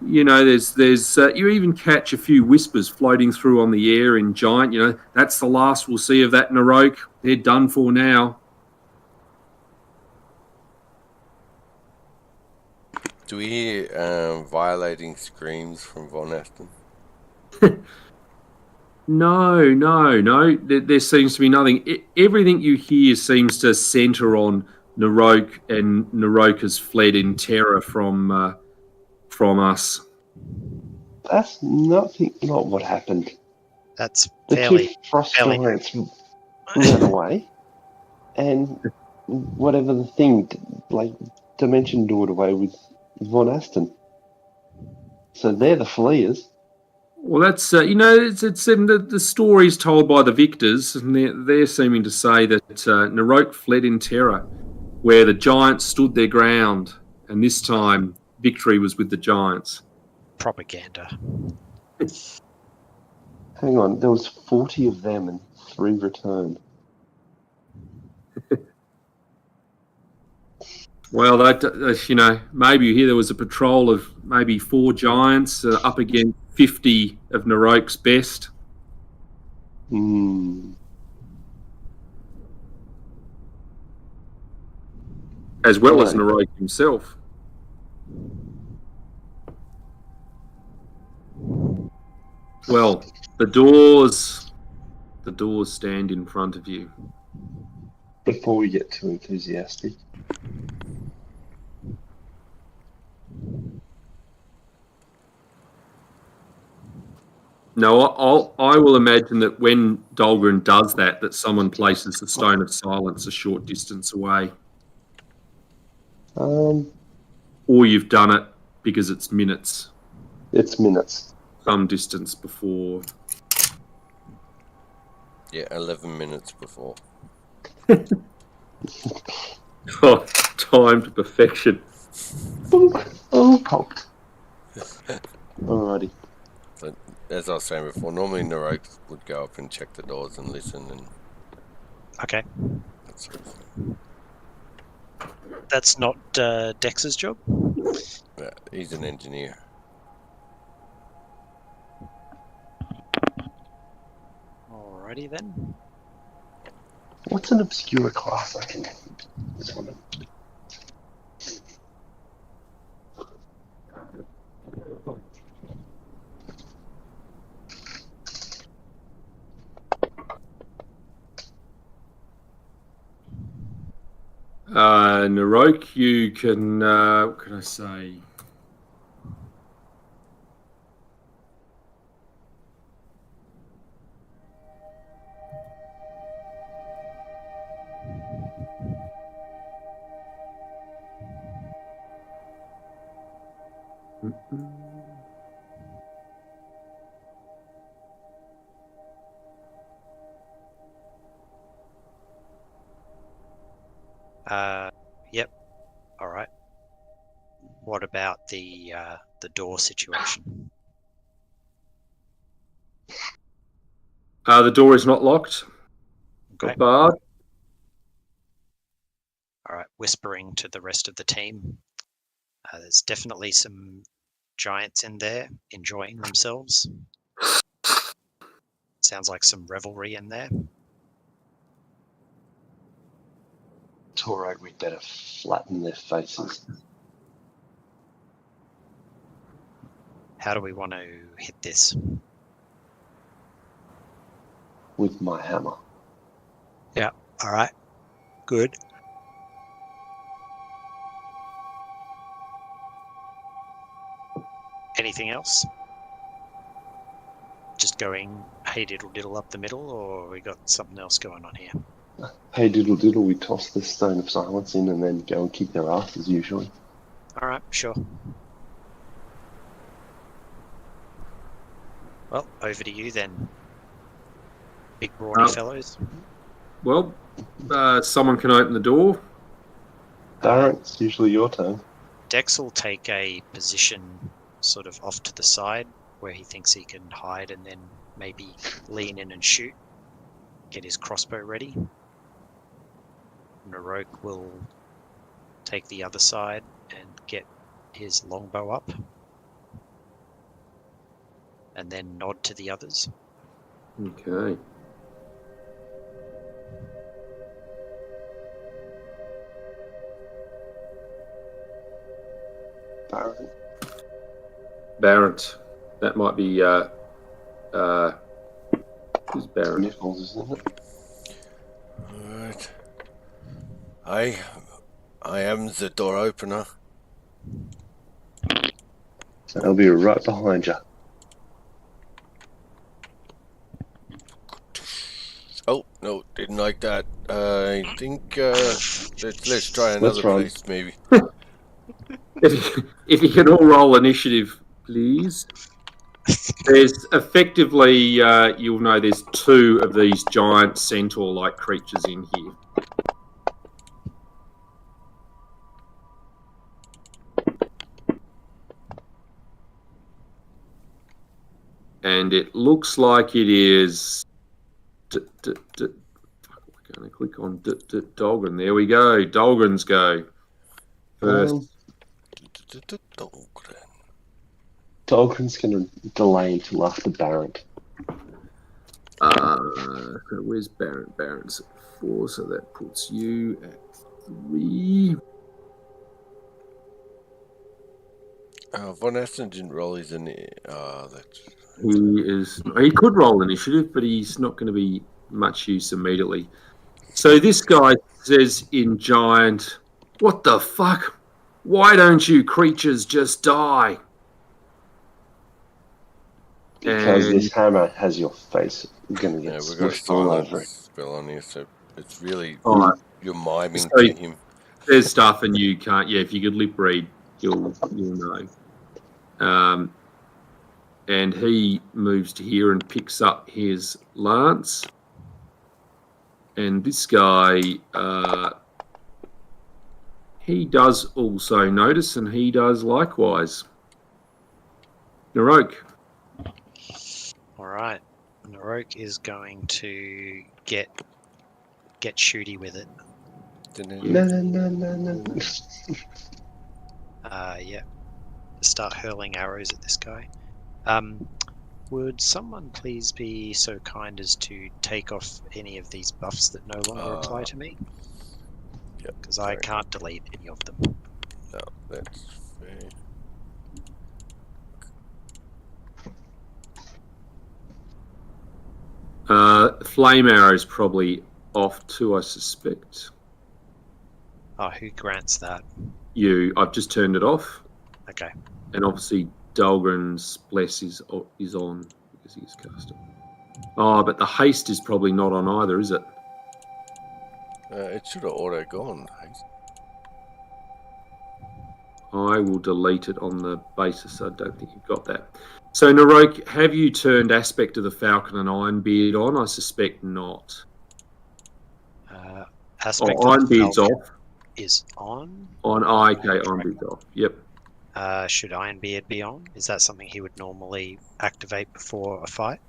B: There's you even catch a few whispers floating through on the air in Giant. That's the last we'll see of that Narok. They're done for now.
A: Do we hear violating screams from Von Aston?
B: No. There seems to be nothing. Everything you hear seems to centre on Narok, and Narok has fled in terror from us.
C: That's not what happened.
D: That's
C: The
D: fairly...
C: two frost giants ran away, and whatever the thing, Dimension doored away with Von Aston. So they're the fleers.
B: Well, that's it's the stories told by the victors, and they're seeming to say that Narok fled in terror, where the giants stood their ground, and this time victory was with the giants.
D: Propaganda.
C: Hang on, there was 40 of them and 3 returned.
B: Well, maybe here there was a patrol of maybe 4 giants up against 50 of Narok's best. As well as Narok himself. Well, the doors stand in front of you.
C: Before we get too enthusiastic.
B: No, I will imagine that when Dahlgren does that someone places the Stone of Silence a short distance away. Or you've done it because it's minutes.
C: It's minutes.
B: Some distance before.
A: Yeah, 11 minutes before.
B: Oh, timed perfection.
C: Oh, popped. Alrighty.
A: So as I was saying before, normally Narok would go up and check the doors and listen and
D: Okay.
A: that sort of thing.
D: That's not Dex's job?
A: Yeah, he's an engineer.
D: Alrighty then.
C: What's an obscure class I can summon?
B: Narok, you can, what can I say?
D: Yep. All right. What about the door situation?
B: The door is not locked.
D: Okay.
B: Not barred.
D: All right. Whispering to the rest of the team. There's definitely some giants in there enjoying themselves. Sounds like some revelry in there.
C: It's alright, we'd better flatten their faces.
D: How do we want to hit this?
C: With my hammer.
D: Yeah. All right. Good. Anything else? Just going hey diddle diddle up the middle, or we got something else going on here?
C: Hey diddle diddle, we toss the stone of silence in and then go and kick their asses usually.
D: All right, sure. Well, over to you then. Big brawny fellows.
B: Well, someone can open the door.
C: Darren, it's usually your turn.
D: Dex will take a position sort of off to the side where he thinks he can hide and then maybe lean in and shoot. Get his crossbow ready. Narok will take the other side and get his longbow up. And then nod to the others.
B: Okay.
C: Darren.
B: Barrett. That might be, who's Barrett?
C: Nichols, isn't it?
A: Alright. I am the door opener.
C: I'll be right behind you.
A: Oh, no, didn't like that. I think, let's try another
C: run.
A: place, maybe.
B: If you can all roll initiative, please. There's effectively, you'll know there's two of these giant centaur-like creatures in here. And it looks like it is... We're going to click on Dolgren. There we go. Dolgren's go first.
C: Dahlgren's going to delay until after Barrett.
B: Where's Barrett? Barrett's at 4, so that puts you at 3.
A: Von Aston didn't roll his in.
B: He could roll initiative, but he's not going to be much use immediately. So this guy says in Giant, "What the fuck? Why don't you creatures just die?"
C: Because this hammer has your face. You're going to get
A: we've got a
C: smushed all over it.
A: silence spell on here, so it's really
B: Right.
A: you're miming
B: So
A: to him.
B: There's stuff, and you can't. Yeah, if you could lip read, you'll know. And he moves to here and picks up his lance. And this guy, he does also notice, and he does likewise. Narok.
D: All right. Narok is going to get shooty with it.
C: No.
D: Yeah. Start hurling arrows at this guy. Would someone please be so kind as to take off any of these buffs that no longer apply to me?
A: Yep.
D: Because I can't delete any of them.
A: No, that's fair.
B: Flame arrow's probably off too, I suspect.
D: Oh, who grants that?
B: I've just turned it off,
D: Okay.
B: and obviously Dahlgren's bless is on because he's cast it. Oh, but the haste is probably not on either, is it?
A: It should have auto gone.
B: I will delete it on the basis I don't think you've got that. So, Narok, have you turned Aspect of the Falcon and Ironbeard on? I suspect not.
D: Aspect of
B: Ironbeard's
D: the Falcon
B: off.
D: is on.
B: Okay, Ironbeard's off. Yep.
D: Should Ironbeard be on? Is that something he would normally activate before a fight?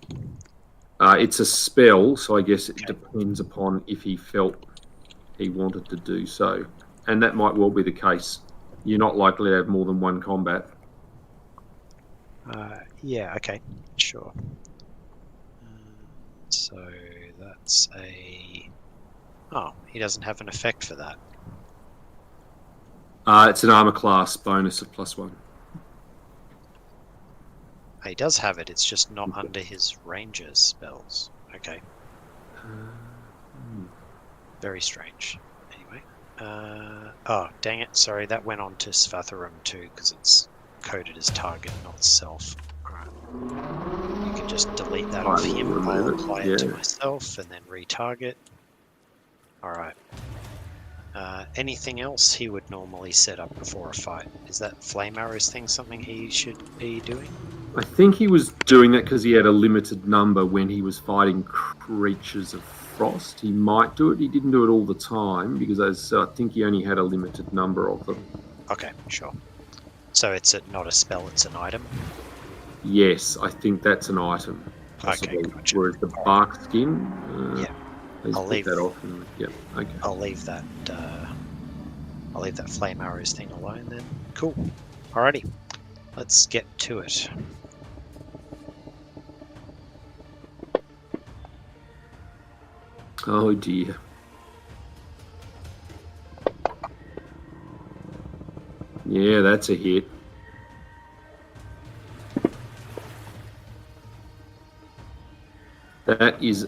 B: It's a spell, so I guess it depends upon if he felt he wanted to do so. And that might well be the case. You're not likely to have more than one combat.
D: Yeah, okay, sure. So that's a... Oh, he doesn't have an effect for that.
B: It's an armor class bonus of +1.
D: He does have it, it's just not under his ranger spells. Okay. Very strange. Anyway. Oh, dang it. Sorry, that went on to Svatharum too, because it's coded as target, not self. Alright. You can just delete that off him. I'll apply it to myself and then retarget. Alright. Anything else he would normally set up before a fight? Is that flame arrows thing something he should be doing?
B: I think he was doing that because he had a limited number when he was fighting creatures of frost. He might do it. He didn't do it all the time because I think he only had a limited number of them.
D: Okay, sure. So it's not a spell, it's an item?
B: Yes, I think that's an item. Possibly.
D: Okay, gotcha.
B: Whereas the bark skin,
D: yeah.
B: I'll leave that off. Okay.
D: I'll leave that flame arrows thing alone then. Cool. Alrighty. Let's get to it.
B: Oh dear. Yeah, that's a hit. That is,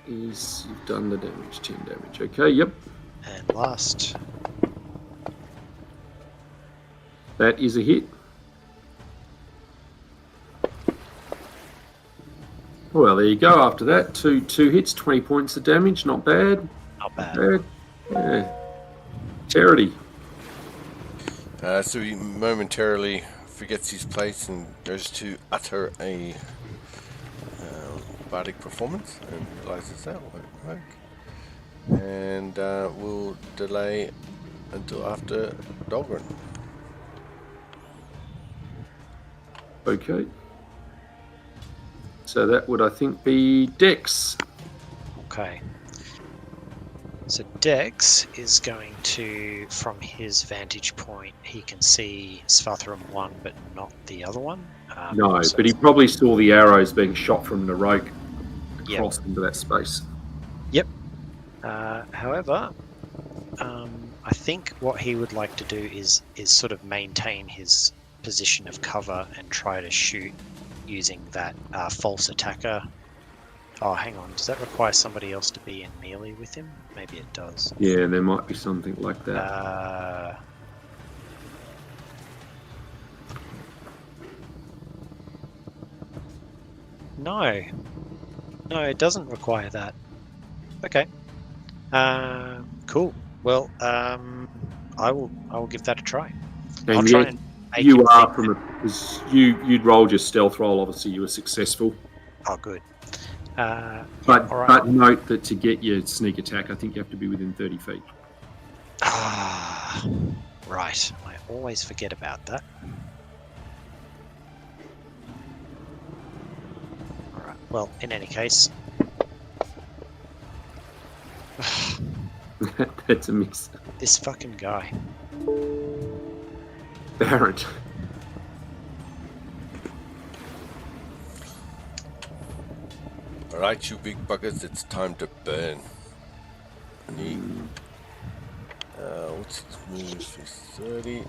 B: you've done the damage, 10 damage. Okay, yep.
D: And last.
B: That is a hit. Well, there you go. After that, two hits, 20 points of damage. Not bad.
D: Not bad.
B: Yeah. Charity.
A: So he momentarily forgets his place and goes to utter a bardic performance and realizes that won't work. And we'll delay until after Dahlgren.
B: Okay. So that would, I think, be Dex.
D: Okay. So Dex is going to, from his vantage point, he can see Svatharum 1, but not the other one.
B: No, but he probably saw the arrows being shot from Narok across into that space.
D: Yep. However, I think what he would like to do is sort of maintain his position of cover and try to shoot using that false attacker. Oh, hang on. Does that require somebody else to be in melee with him? Maybe it does.
B: Yeah, there might be something like that.
D: No, it doesn't require that. Okay. Cool. Well, I will give that a try. I'll try and make
B: you
D: him
B: are
D: think
B: because you'd rolled your stealth roll. Obviously, you were successful.
D: Oh, good.
B: But note that to get your sneak attack, I think you have to be within 30 feet.
D: Right. I always forget about that. Well, in any case.
B: That's a miss.
D: This fucking guy.
B: Barrett.
A: Alright, you big buggers, it's time to burn. What's his move? He's 30.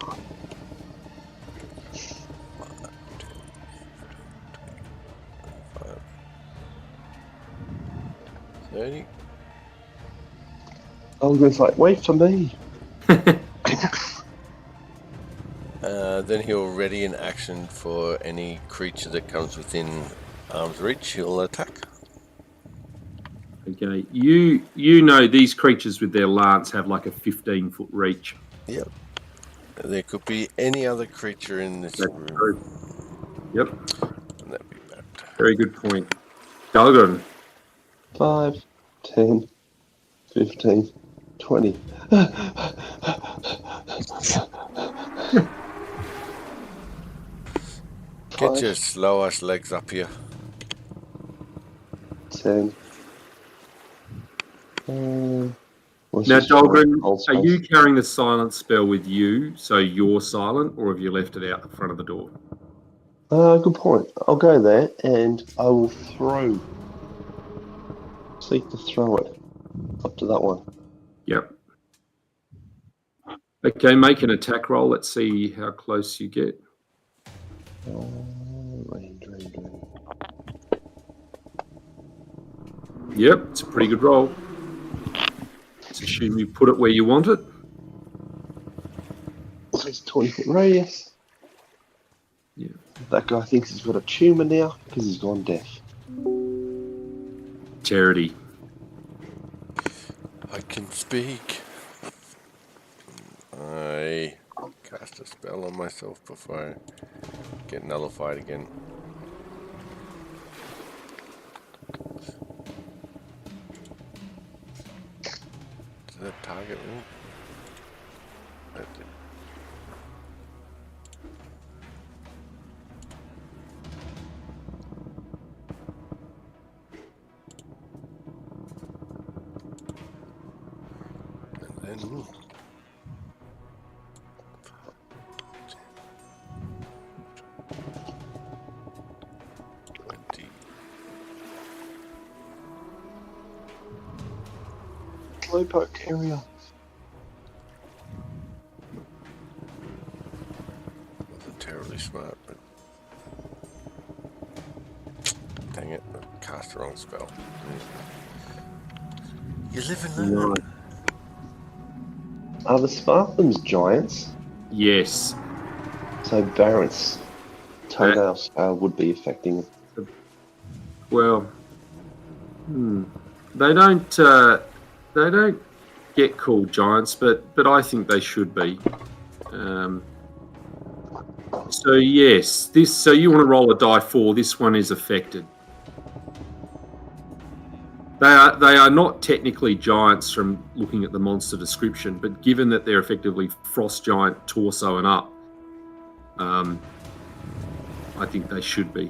A: 30.
C: I was going to say, wait for me.
A: Then he'll ready an action for any creature that comes within arm's reach. He'll attack.
B: Okay, you know these creatures with their lance have like a 15-foot reach.
A: Yep. There could be any other creature in this
B: That's
A: room.
B: true. Yep.
A: And that'd be bad.
B: Very good point. Golarion.
C: 5, 10, 15, 20.
A: Get your slow ass legs up here.
C: 10.
B: Now, Dolgren, are you carrying the silent spell with you, so you're silent, or have you left it out the front of the door?
C: Good point. I'll go there and I will throw. Seek to throw it up to that one.
B: Yep. Okay, make an attack roll. Let's see how close you get.
C: Range.
B: Yep, it's a pretty good roll. Let's assume you put it where you want it.
C: It's 20-foot radius.
B: Yeah.
C: That guy thinks he's got a tumour now because he's gone deaf.
B: Charity.
A: I can speak. I cast a spell on myself before I get nullified again. Does that target me? That did. And then 20.
C: Slowpoke area.
A: Wasn't terribly smart, but dang it, I cast the wrong spell. You live and learn.
B: Right.
C: Are the Spartans giants?
B: Yes.
C: So Barrett's toenail scale would be affecting them.
B: Well, they don't get called giants, but I think they should be. So yes, this. So you want to roll a die 4. This one is affected. They are not technically giants from looking at the monster description, but given that they're effectively frost giant torso and up, I think they should be.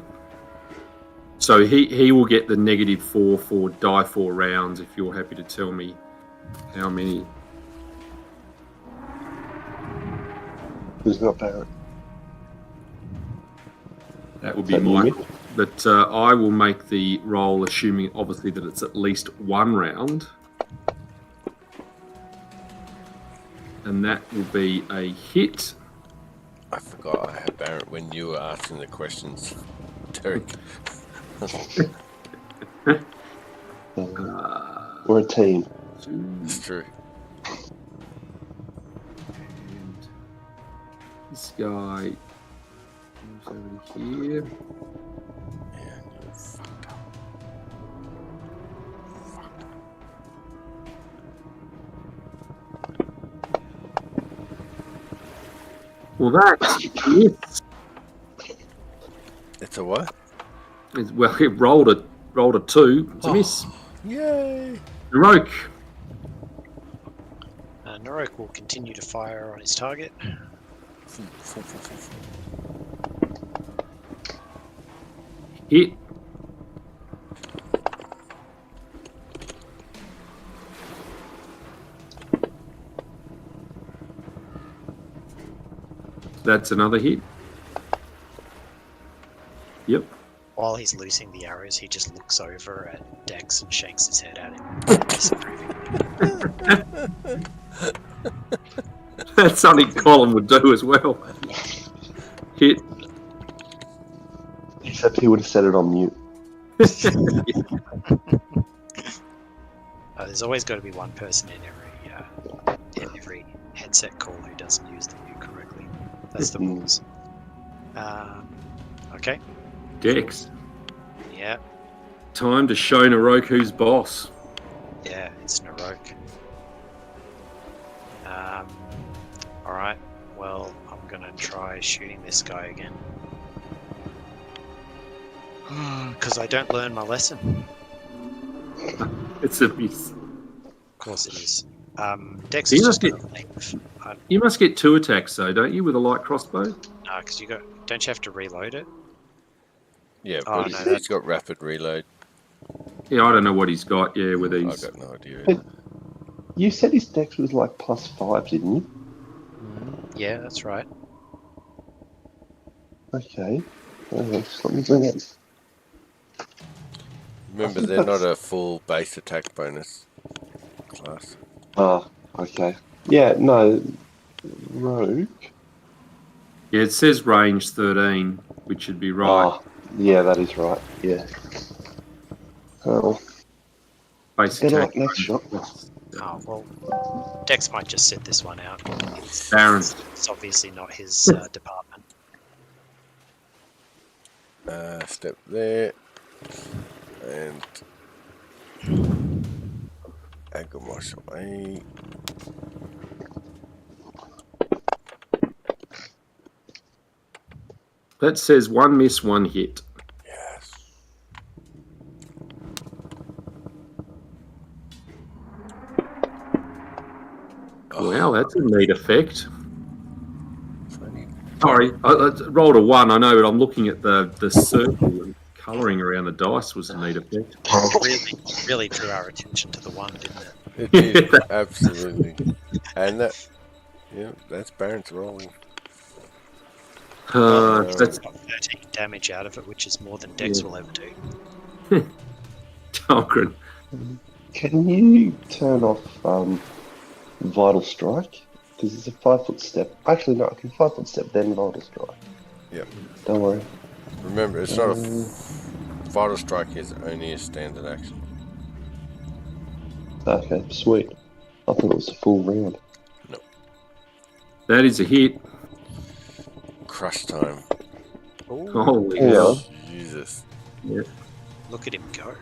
B: So he will get the -4 for die 4 rounds if you're happy to tell me how many.
C: Who's not Barrett?
B: That would be
C: Is that
B: Michael. But I will make the roll, assuming obviously that it's at least 1 round. And that will be a hit.
A: I forgot I had Barrett when you were asking the questions, Derek.
C: We're a team.
A: It's true.
B: And this guy moves over to here.
A: Man, you fucked up.
B: Well, that's yes.
A: It's a what?
B: Well, it rolled a 2. It's a miss.
A: Yay!
B: Heroic.
D: Norok will continue to fire on his target.
B: Hit. That's another hit. Yep.
D: While he's loosing the arrows, he just looks over at Dex and shakes his head at him, disapprovingly.
B: That's something Colin would do as well. Hit.
C: Except he would have set it on mute.
D: There's always got to be one person in every headset call who doesn't use the mute correctly. That's the rules. Okay.
B: Dex.
D: Yeah.
B: Time to show Narok who's boss.
D: Yeah, it's Narok. Alright, well, I'm gonna try shooting this guy again. Because I don't learn my lesson.
B: It's a miss.
D: Of course it is. Dex
B: You
D: is
B: must
D: just
B: get-
D: gonna length.
B: You must get 2 attacks though, don't you, with a light crossbow?
D: No, because don't you have to reload it?
A: Yeah,
D: Oh,
A: but
D: no,
A: he's got rapid reload.
B: Yeah, I don't know what he's got. Yeah, with
A: I've
B: these.
A: got no idea.
C: But you said his dex was like +5, didn't you?
D: Yeah, that's right.
C: Okay. Just let me bring it.
A: Remember, they're not a full base attack bonus class.
C: Ah, okay. Yeah, no. Rogue.
B: Yeah, it says range 13, which should be right.
C: Ah, yeah, that is right. Yeah. Oh,
B: Base
C: better
B: attack.
C: luck next shot.
D: Oh, well, Dex might just sit this one out.
B: Baron.
D: It's obviously not his department.
A: Step there. And Agamos away.
B: That says 1 miss, 1 hit.
A: Yes.
B: Wow, that's a neat effect.
A: Funny.
B: Sorry, I rolled a 1, I know, but I'm looking at the circle and colouring around the dice was a neat effect.
D: Really drew our attention to the one, didn't it?
A: It did, absolutely. And that's Baron's rolling.
B: That's
D: Got 13 damage out of it, which is more than Dex will ever do.
B: Dahlgren.
C: Can you turn off Vital Strike? Because it's a 5-foot step. Actually, no, I can 5-foot step, then Vital Strike.
A: Yep.
C: Don't worry.
A: Remember, it's not a Vital Strike is only a standard action.
C: Okay, sweet. I thought it was a full round.
B: That is a hit.
A: Crush time.
B: Holy
C: Yeah.
B: hell.
A: Jesus.
D: Look at him go.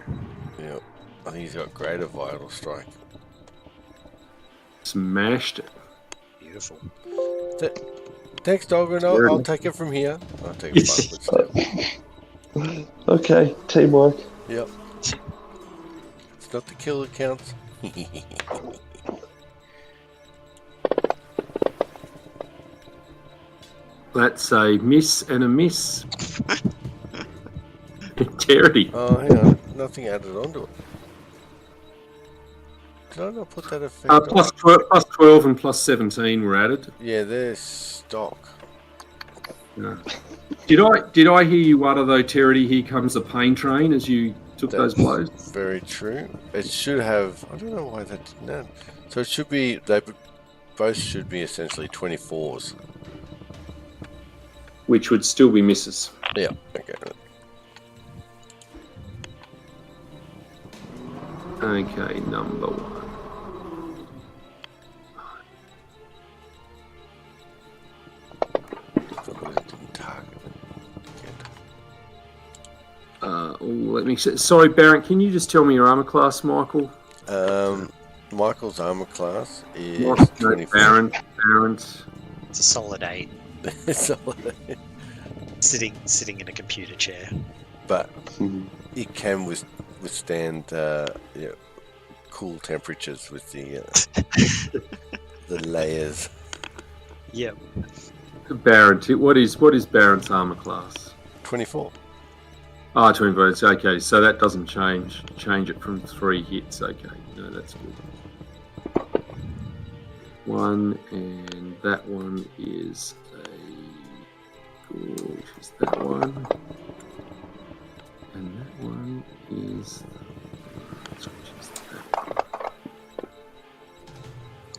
A: Yep. I think he's got greater Vital Strike.
B: Smashed it.
D: Beautiful.
A: Thanks, Dogman. I'll take it from here. I'll take a 5-foot step.
C: Okay, teamwork.
A: Yep. It's not the kill that counts.
B: That's a miss and a miss. Charity.
A: Oh, hang on. Nothing added onto it. Did I not put that effect on?
B: Plus 12 and plus 17 were added.
A: Yeah, they're stock.
B: Yeah. Did I hear you utter though, Terry? Here comes the pain train as you took those blows.
A: Very true. It should have. I don't know why that didn't add. So it should be. They both should be essentially 24s.
B: Which would still be misses.
A: Yeah. Okay.
B: Okay, number 1.
A: Didn't target it.
B: Let me see. Sorry, Baron, can you just tell me your armor class, Michael?
A: Michael's armor class is
B: No,
A: 24.
B: Baron's.
D: It's a solid 8.
A: Solid.
D: Sitting in a computer chair.
A: But it can withstand cool temperatures with the the layers.
D: Yep.
B: Baron, what is Baron's armor class?
A: 24.
B: Ah, 24. It's okay. So that doesn't change it from 3 hits. Okay, no, that's good. 1, and that one is a which is that one. And that one is...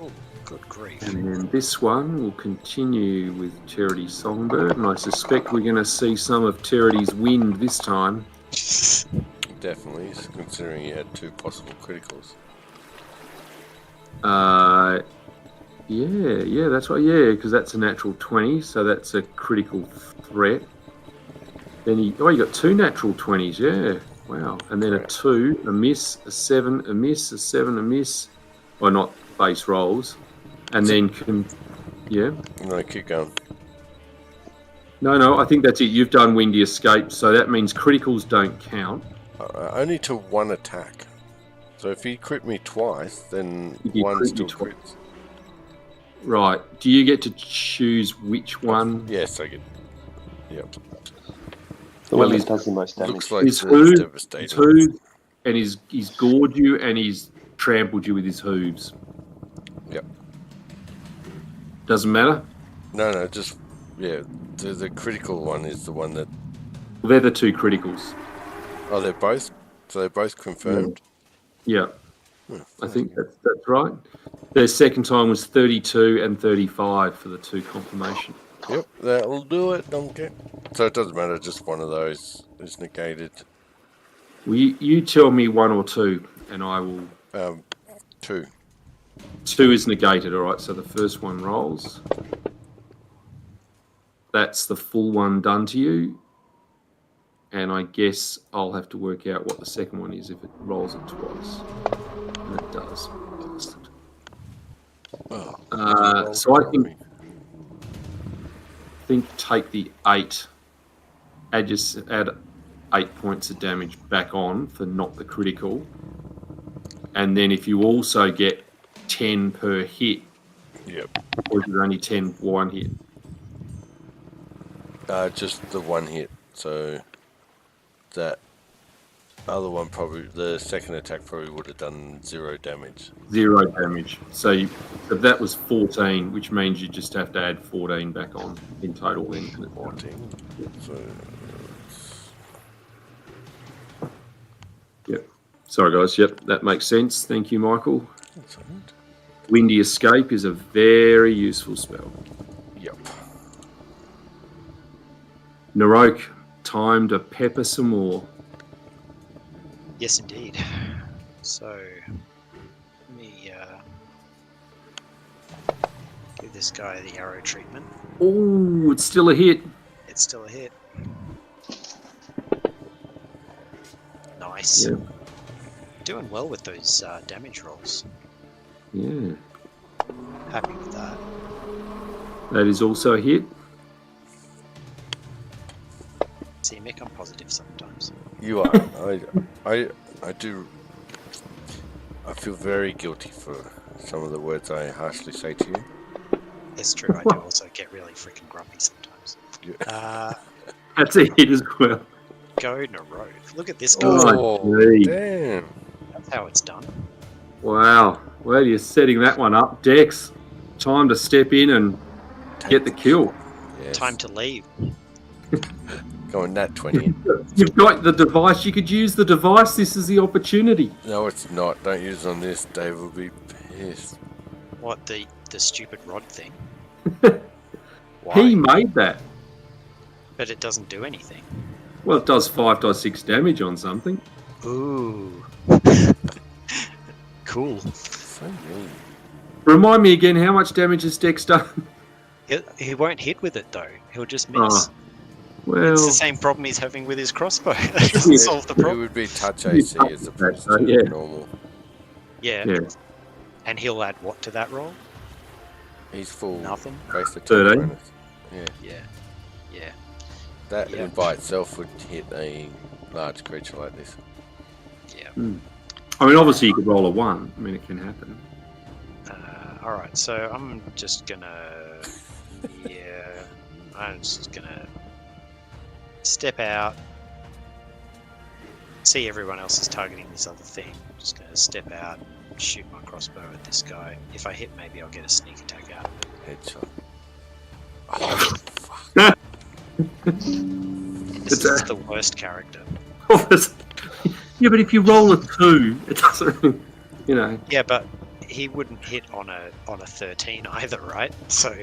D: Oh, good grief.
B: And then this one will continue with Charity Songbird, and I suspect we're going to see some of Charity's wind this time.
A: Definitely, considering you had 2 possible criticals.
B: Yeah, that's right. Yeah, because that's a natural 20, so that's a critical threat. Then you got 2 natural 20s. Yeah, wow. And then a 2, a miss, a 7, a miss, a 7, a miss. Well, not base rolls, and then
A: No, keep going.
B: No, I think that's it. You've done Windy Escape, so that means criticals don't count.
A: Only to 1 attack. So if he crit me twice, then
B: If he
A: 1
B: crit
A: still
B: you twice.
A: crits.
B: Right. Do you get to choose which one?
A: Yes, I get. Yep.
C: The
B: Well,
C: one
B: he's-
C: that does the most damage.
A: Looks like
B: His
A: it's
B: hooves,
A: devastating.
B: and he's gored you, and he's trampled you with his hooves.
A: Yep.
B: Doesn't matter.
A: No, just the critical one is the one that.
B: They're the 2 criticals.
A: Oh, they're both. So they're both confirmed.
B: Yeah. I think that's right. Their second time was 32 and 35 for the 2 confirmation.
A: Yep, that'll do it. Donkey. So it doesn't matter. Just one of those is negated.
B: Well, you tell me 1 or 2, and I will.
A: 2.
B: 2 is negated. All right. So the first one rolls. That's the full one done to you. And I guess I'll have to work out what the second one is if it rolls it twice. And it does. So I think take the 8, add 8 points of damage back on for not the critical. And then if you also get 10 per hit,
A: Yep.
B: or is it only 10 1 hit?
A: Just the 1 hit. So that other one the second attack probably would have done 0 damage.
B: 0 damage. So that was 14, which means you just have to add 14 back on in total then.
A: 14. So
B: Yep. Sorry guys, yep, that makes sense. Thank you, Michael.
A: that's all right.
B: Windy Escape is a very useful spell.
A: Yep.
B: Narok, time to pepper some more.
D: Yes, indeed. So, let me give this guy the arrow treatment.
B: Oh, it's still a hit.
D: It's still a hit. Nice.
B: Yeah.
D: Doing well with those damage rolls.
B: Yeah.
D: Happy with that.
B: That is also a hit.
D: See, Mick, I'm positive sometimes.
A: You are. I do. I feel very guilty for some of the words I harshly say to you.
D: It's true, I do also get really freaking grumpy sometimes.
B: That's a hit as well.
D: Go Narok. Look at this guy.
B: Oh, gee.
A: Damn.
D: That's how it's done.
B: Wow. Well, you're setting that one up. Dex, time to step in and get the kill.
A: Yes.
D: Time to leave.
A: Going nat 20.
B: You've got the device. You could use the device. This is the opportunity.
A: No, it's not. Don't use it on this. Dave will be pissed.
D: What, the stupid rod thing? Why?
B: He made that.
D: But it doesn't do anything.
B: Well, it does 5d6 damage on something.
D: Ooh. Cool.
A: So mean.
B: Remind me again, how much damage has Dex done?
D: He won't hit with it, though. He'll just miss.
B: Well,
D: It's the same problem he's having with his crossbow. That doesn't solve the
A: It
D: problem.
A: would be touch AC as opposed to
B: Yeah.
A: normal.
D: Yeah.
B: yeah.
D: And he'll add what to that roll?
A: He's full.
D: Nothing.
A: Base attack
B: 13.
A: bonus. Yeah.
D: Yeah. Yeah.
A: That
D: Yeah.
A: by itself would hit a large creature like this.
D: Yeah.
B: I mean, obviously you could roll a 1. I mean, it can happen.
D: Alright, so I'm just gonna... Yeah. I'm just gonna step out. See everyone else is targeting this other thing. I'm just gonna step out and shoot my crossbow at this guy. If I hit, maybe I'll get a sneak attack out of it.
A: Headshot. Oh, fuck.
D: This is the worst character.
B: Yeah, but if you roll a 2, it doesn't. You know.
D: Yeah, but he wouldn't hit on a 13 either, right? So.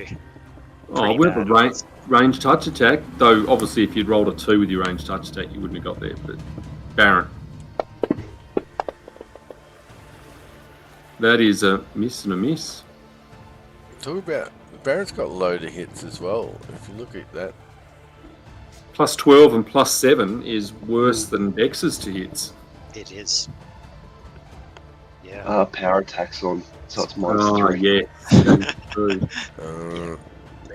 B: Oh, we have a range touch attack. Though obviously, if you'd rolled a 2 with your range touch attack, you wouldn't have got there. But Baron. That is a miss and a miss.
A: Talk about Baron's got a load of hits as well. If you look at that,
B: Plus 12 and plus 7 is worse than Dex's to hits.
D: It is. Yeah.
C: Power attacks on, so it's minus
B: Oh,
C: 3.
B: yeah. That is true.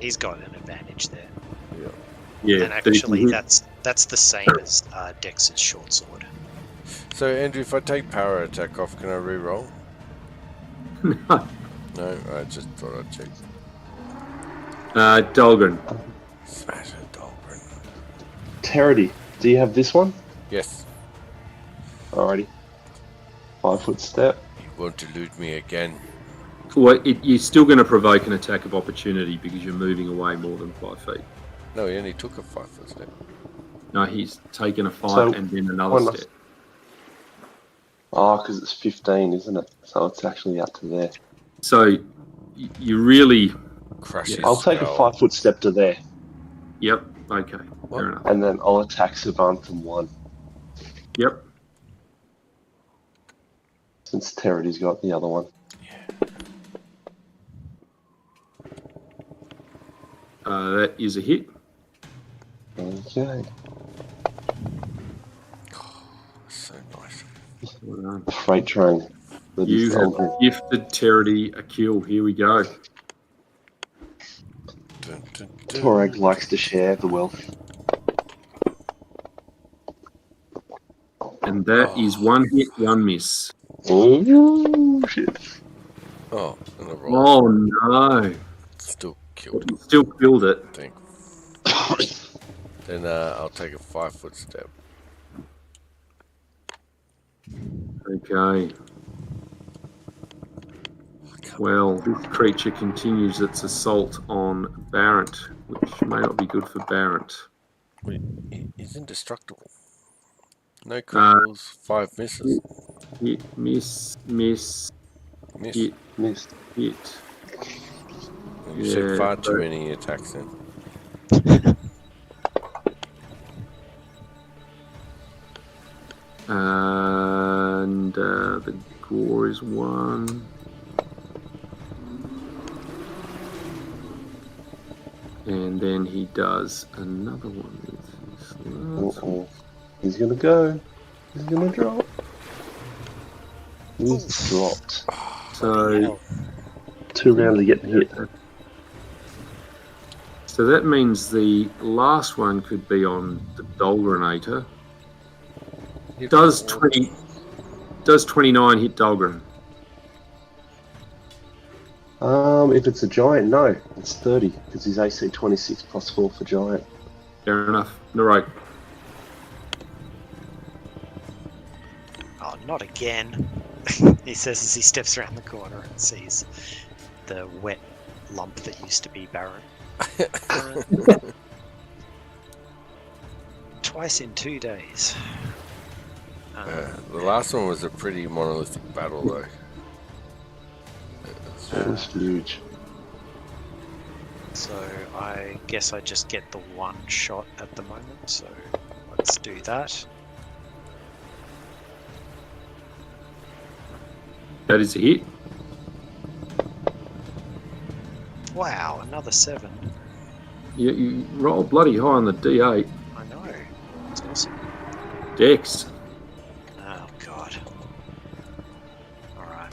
D: He's got an advantage there.
B: Yeah.
D: And actually, that's the same as Dex's short sword.
A: so Andrew, if I take power attack off, can I re-roll?
B: No.
A: No, I just thought I'd check.
B: Dahlgren.
A: Smash it, Dahlgren.
C: Terity, do you have this one?
A: Yes.
C: Alrighty. 5-foot step.
A: You want to loot me again?
B: Well, you're still going to provoke an attack of opportunity because you're moving away more than 5 feet.
A: No, he only took a 5-foot step.
B: No, he's taken a 5
C: So,
B: and then another step.
C: Oh, because it's 15, isn't it? So it's actually up to there.
B: So you really...
A: Crush his
C: I'll take a
A: skull.
C: 5-foot step to there,
B: Yep, okay, fair enough.
C: and then I'll attack Savantham 1,
B: Yep.
C: since Terity's got the other one.
B: That is a hit.
C: Okay.
A: So nice.
B: Well done.
C: Freight train. That
B: You
C: is
B: have
C: Dahlgren.
B: gifted Terity a kill. Here we go.
A: Dun, dun, dun.
C: Torag likes to share the wealth.
B: And that is 1 hit, 1 miss.
C: Oh, shit.
A: Oh, and a roll.
B: Oh no.
A: Still killed,
B: He still killed it.
A: I think. Then I'll take a 5-foot step.
B: Okay. Well, this creature continues its assault on Barrett, which may not be good for Barrett.
A: Wait, he's indestructible. No criticals, 5 misses.
B: Hit, miss,
A: Miss.
B: hit,
C: Missed.
B: hit.
A: You said far
B: but-
A: too many attacks then.
B: And the gore is 1. And then he does another one with his last.
C: Uh-oh. He's gonna go. He's gonna drop. He's dropped.
B: So,
C: 2 rounds of getting hit.
B: so that means the last one could be on the Dolgranator. Does 29 hit Dahlgren?
C: If it's a giant, no. It's 30, because he's AC 26 plus 4 for giant.
B: Fair enough. Narrate.
D: Oh, not again. He says as he steps around the corner and sees the wet lump that used to be Baron. Twice in 2 days.
A: The last one was a pretty monolithic battle though.
C: It was huge.
D: So I guess I just get the 1 shot at the moment, so let's do that.
B: That is a hit.
D: Wow, another 7.
B: You roll bloody high on the D8.
D: I know. It's awesome.
B: Dex.
D: Oh god. Alright.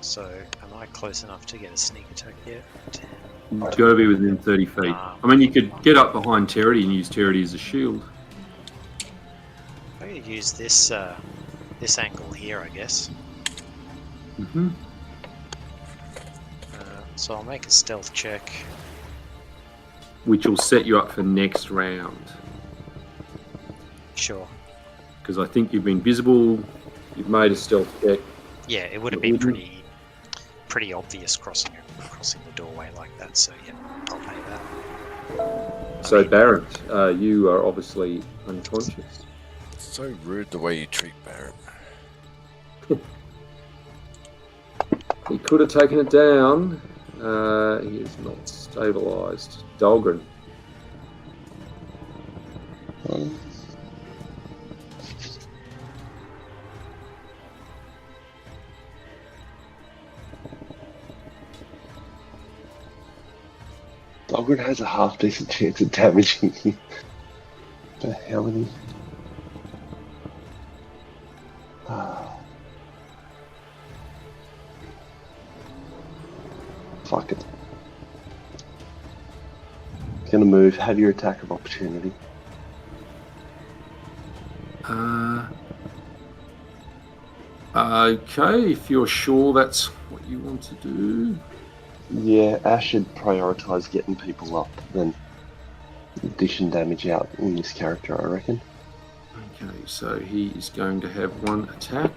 D: So am I close enough to get a sneak attack yet? 10.
B: You've got to be within 30 feet. I mean, you could get up behind Terity and use Terity as a shield.
D: I'm going to use this this angle here, I guess.
B: Mm-hmm.
D: So I'll make a stealth check.
B: Which will set you up for next round.
D: Sure.
B: Because I think you've been visible, you've made a stealth check.
D: Yeah, it would have been pretty obvious crossing the doorway like that. So yeah, I'll pay that.
B: So, Baron, you are obviously unconscious.
A: It's so rude the way you treat Baron.
B: He could have taken it down. He is not stabilised. Dahlgren.
C: Dahlgren has a half decent chance of damaging you. But how many? Fuck it. Gonna move. Have your attack of opportunity.
B: Okay, if you're sure that's what you want to do.
C: Yeah, Ash should prioritise getting people up than dishing damage out in this character, I reckon.
B: Okay, so he is going to have one attack,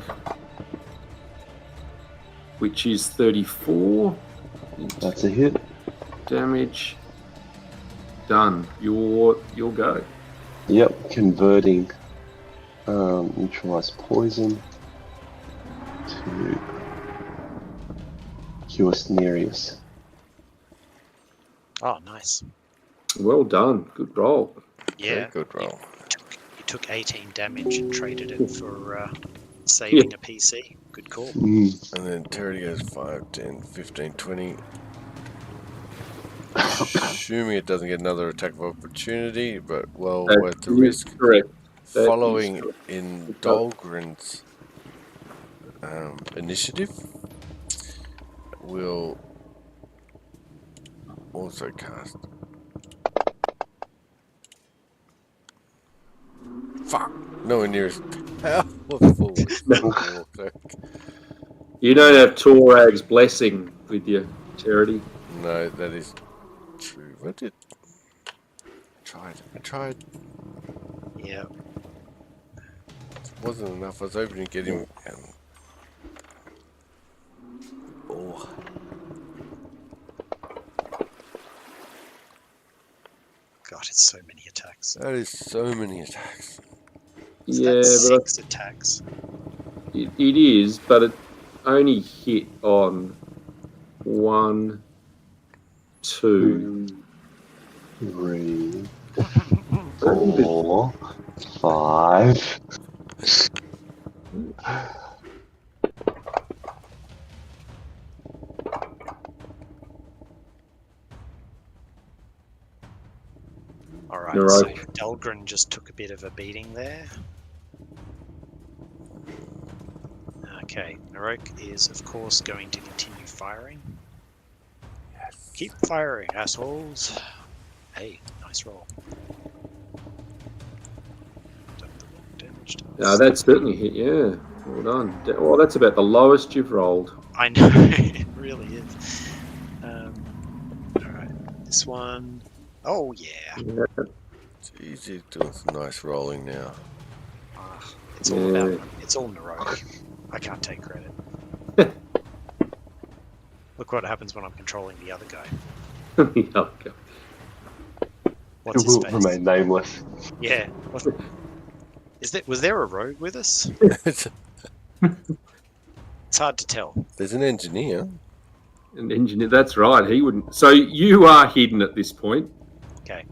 B: which is 34.
C: That's a hit.
B: Damage. Done. You'll go.
C: Yep, converting neutralise poison to cure Cenarius.
D: Oh, nice.
B: Well done. Good roll.
D: Yeah.
A: Very good roll.
D: You took 18 damage and traded it for saving a PC. Good call.
A: And then Terry goes 5, 10, 15, 20. Assuming it doesn't get another attack of opportunity, but well worth the risk.
B: Correct. That
A: Following
B: is correct.
A: in Dahlgren's initiative, will also cast. Fuck! Nowhere near as powerful.
B: You don't have Torag's blessing with you, Charity.
A: No, that is true. What did I tried.
D: Yeah.
A: It wasn't enough. I was hoping to get him. Oh.
D: God, it's so many attacks.
A: That is so many attacks.
D: Is
B: Yeah,
D: that
B: but
D: 6 attacks?
B: it is, but it only hit on 1, 2,
C: 3, 4, 5.
D: Alright,
B: You're
D: so
B: right.
D: Dahlgren just took a bit of a beating there. Okay, Narok is of course going to continue firing.
A: Yes.
D: Keep firing, assholes. Hey, nice roll. Damage dice.
B: That certainly hit, yeah. Well done. Well, that's about the lowest you've rolled.
D: I know, it really is. Alright, this one. Oh yeah.
A: It's easy doing some nice rolling now.
D: It's all about. It's all Narok. I can't take credit. Look what happens when I'm controlling the other guy.
B: Okay.
D: What's
C: It
D: his
C: will
D: face?
C: remain nameless.
D: Yeah. Was there a rogue with us? It's hard to tell.
A: There's an engineer.
B: An engineer, that's right. He wouldn't. So you are hidden at this point.
D: Okay.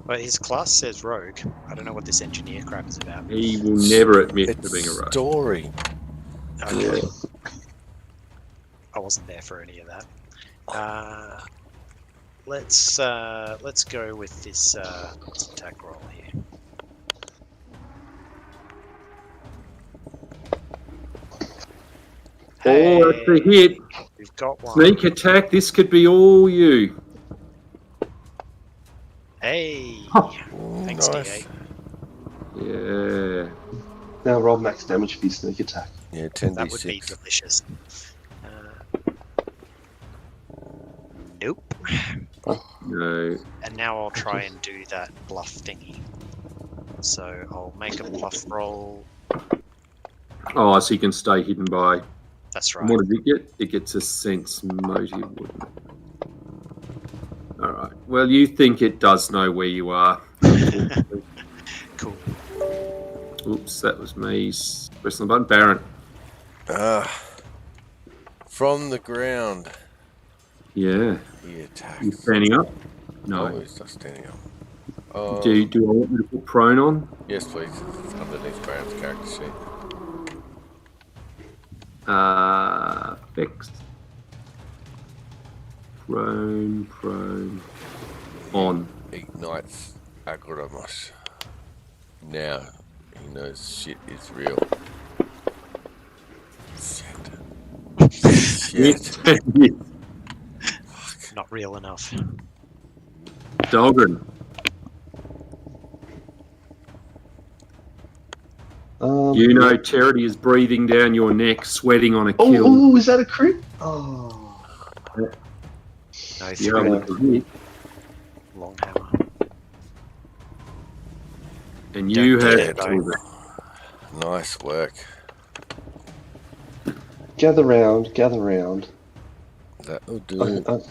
D: Well, his class says rogue. I don't know what this engineer crap is about.
B: He will never admit
A: It's
B: to being a rogue.
A: story.
D: Okay. I wasn't there for any of that. Let's go with this attack roll here.
B: Oh, that's a hit.
D: We've got one.
B: Sneak attack. This could be all you.
D: Hey.
A: Ooh,
D: Thanks,
A: nice.
D: D8.
B: Yeah.
C: Now roll max damage for your sneak attack.
A: Yeah, 10d6.
D: That would be delicious. Nope.
B: No.
D: And now I'll try and do that bluff thingy. So I'll make a bluff roll.
B: Oh, so you can stay hidden by.
D: That's right.
B: And what does it get? It gets a sense motive, wouldn't it? All right. Well, you think it does know where you are.
D: Cool.
B: Oops, that was me pressing the button. Baron.
A: From the ground,
B: Yeah.
A: he attacks.
B: You standing up? No.
A: Oh, he's not standing up.
B: Do I want me to put prone on?
A: Yes, please. It's underneath Baron's character sheet.
B: Fixed. Prone. On.
A: Ignites Agoramos. Now he knows shit is real. Shit.
D: Not real enough.
B: Dahlgren. You know charity is breathing down your neck, sweating on a kill.
C: Oh, is that a crit? Oh.
D: No
B: Yeah,
D: threat.
B: with the hit.
D: Long hammer.
B: And you
D: Don't
B: have
D: dare,
B: killed it.
A: Nice work.
C: Gather round.
A: That will do.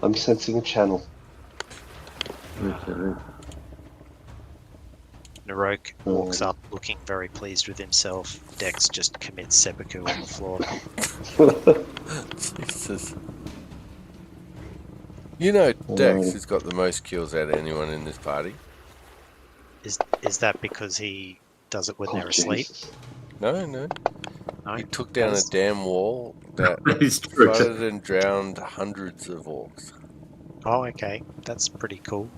C: I'm sensing a channel.
B: Okay.
D: Narok walks up looking very pleased with himself. Dex just commits seppuku on the floor.
A: Jesus. You know, Dex has got the most kills out of anyone in this party.
D: Is that because he does it when they're asleep?
C: Jesus.
A: No.
D: No.
A: He took down a damn wall that
B: That is true.
A: flooded and drowned hundreds of orcs.
D: Oh, okay. That's pretty cool.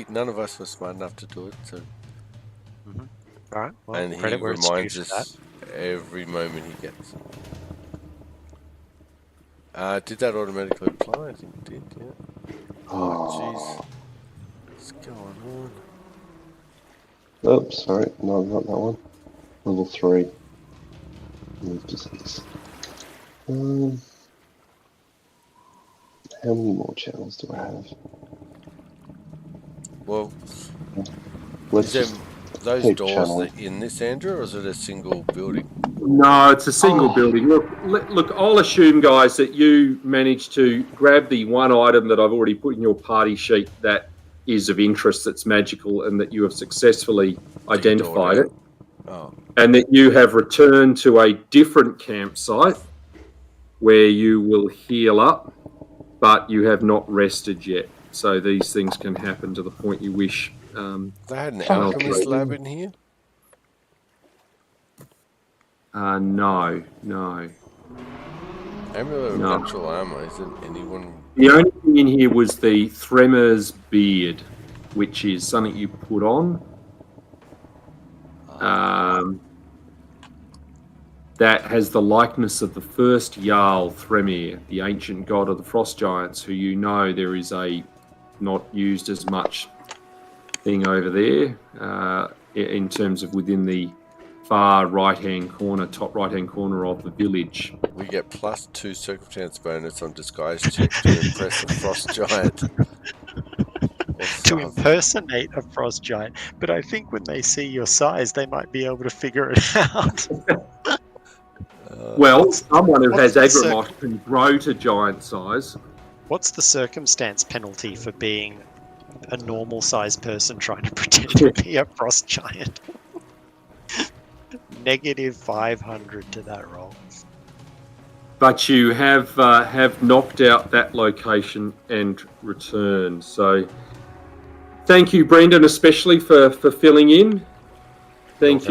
A: None of us were smart enough to do it, so.
D: All right. Well,
A: And he
D: credit where it's
A: reminds
D: due for that.
A: us every moment he gets. Did that automatically apply? I think it did, yeah. Oh, jeez. What's going on?
C: Oh, sorry. No, not that one. Level 3. Move to 6. How many more channels do I have?
A: Well,
C: Let's
A: is there
C: just
A: those
C: take
A: doors
C: channel.
A: in this, Andrew, or is it a single building?
B: No, it's a single building. Look, I'll assume, guys, that you managed to grab the one item that I've already put in your party sheet that is of interest, that's magical, and that you have successfully identified it,
A: Oh,
B: and that you have returned to a different campsite where you will heal up, but you have not rested yet. So these things can happen to the point you wish.
A: they had an
C: Okay.
A: alchemist lab in here?
B: No.
A: Amulet of
B: No.
A: natural armor, isn't anyone...
B: The only thing in here was the Thremor's beard, which is something you put on. That has the likeness of the first Jarl Thremir, the ancient god of the frost giants, who you know there is a not used as much thing over there in terms of within the far right-hand corner, top right-hand corner of the village.
A: We get +2 circumstance bonus on disguise check to impress a frost giant.
D: To impersonate a frost giant, but I think when they see your size, they might be able to figure it out.
B: Well, someone who has
D: what's the
B: Agramos can grow to giant size.
D: What's the circumstance penalty for being a normal-sized person trying to pretend to be a frost giant? -500 to that roll.
B: But you have knocked out that location and returned. So thank you, Brendan, especially for filling in. Thank you.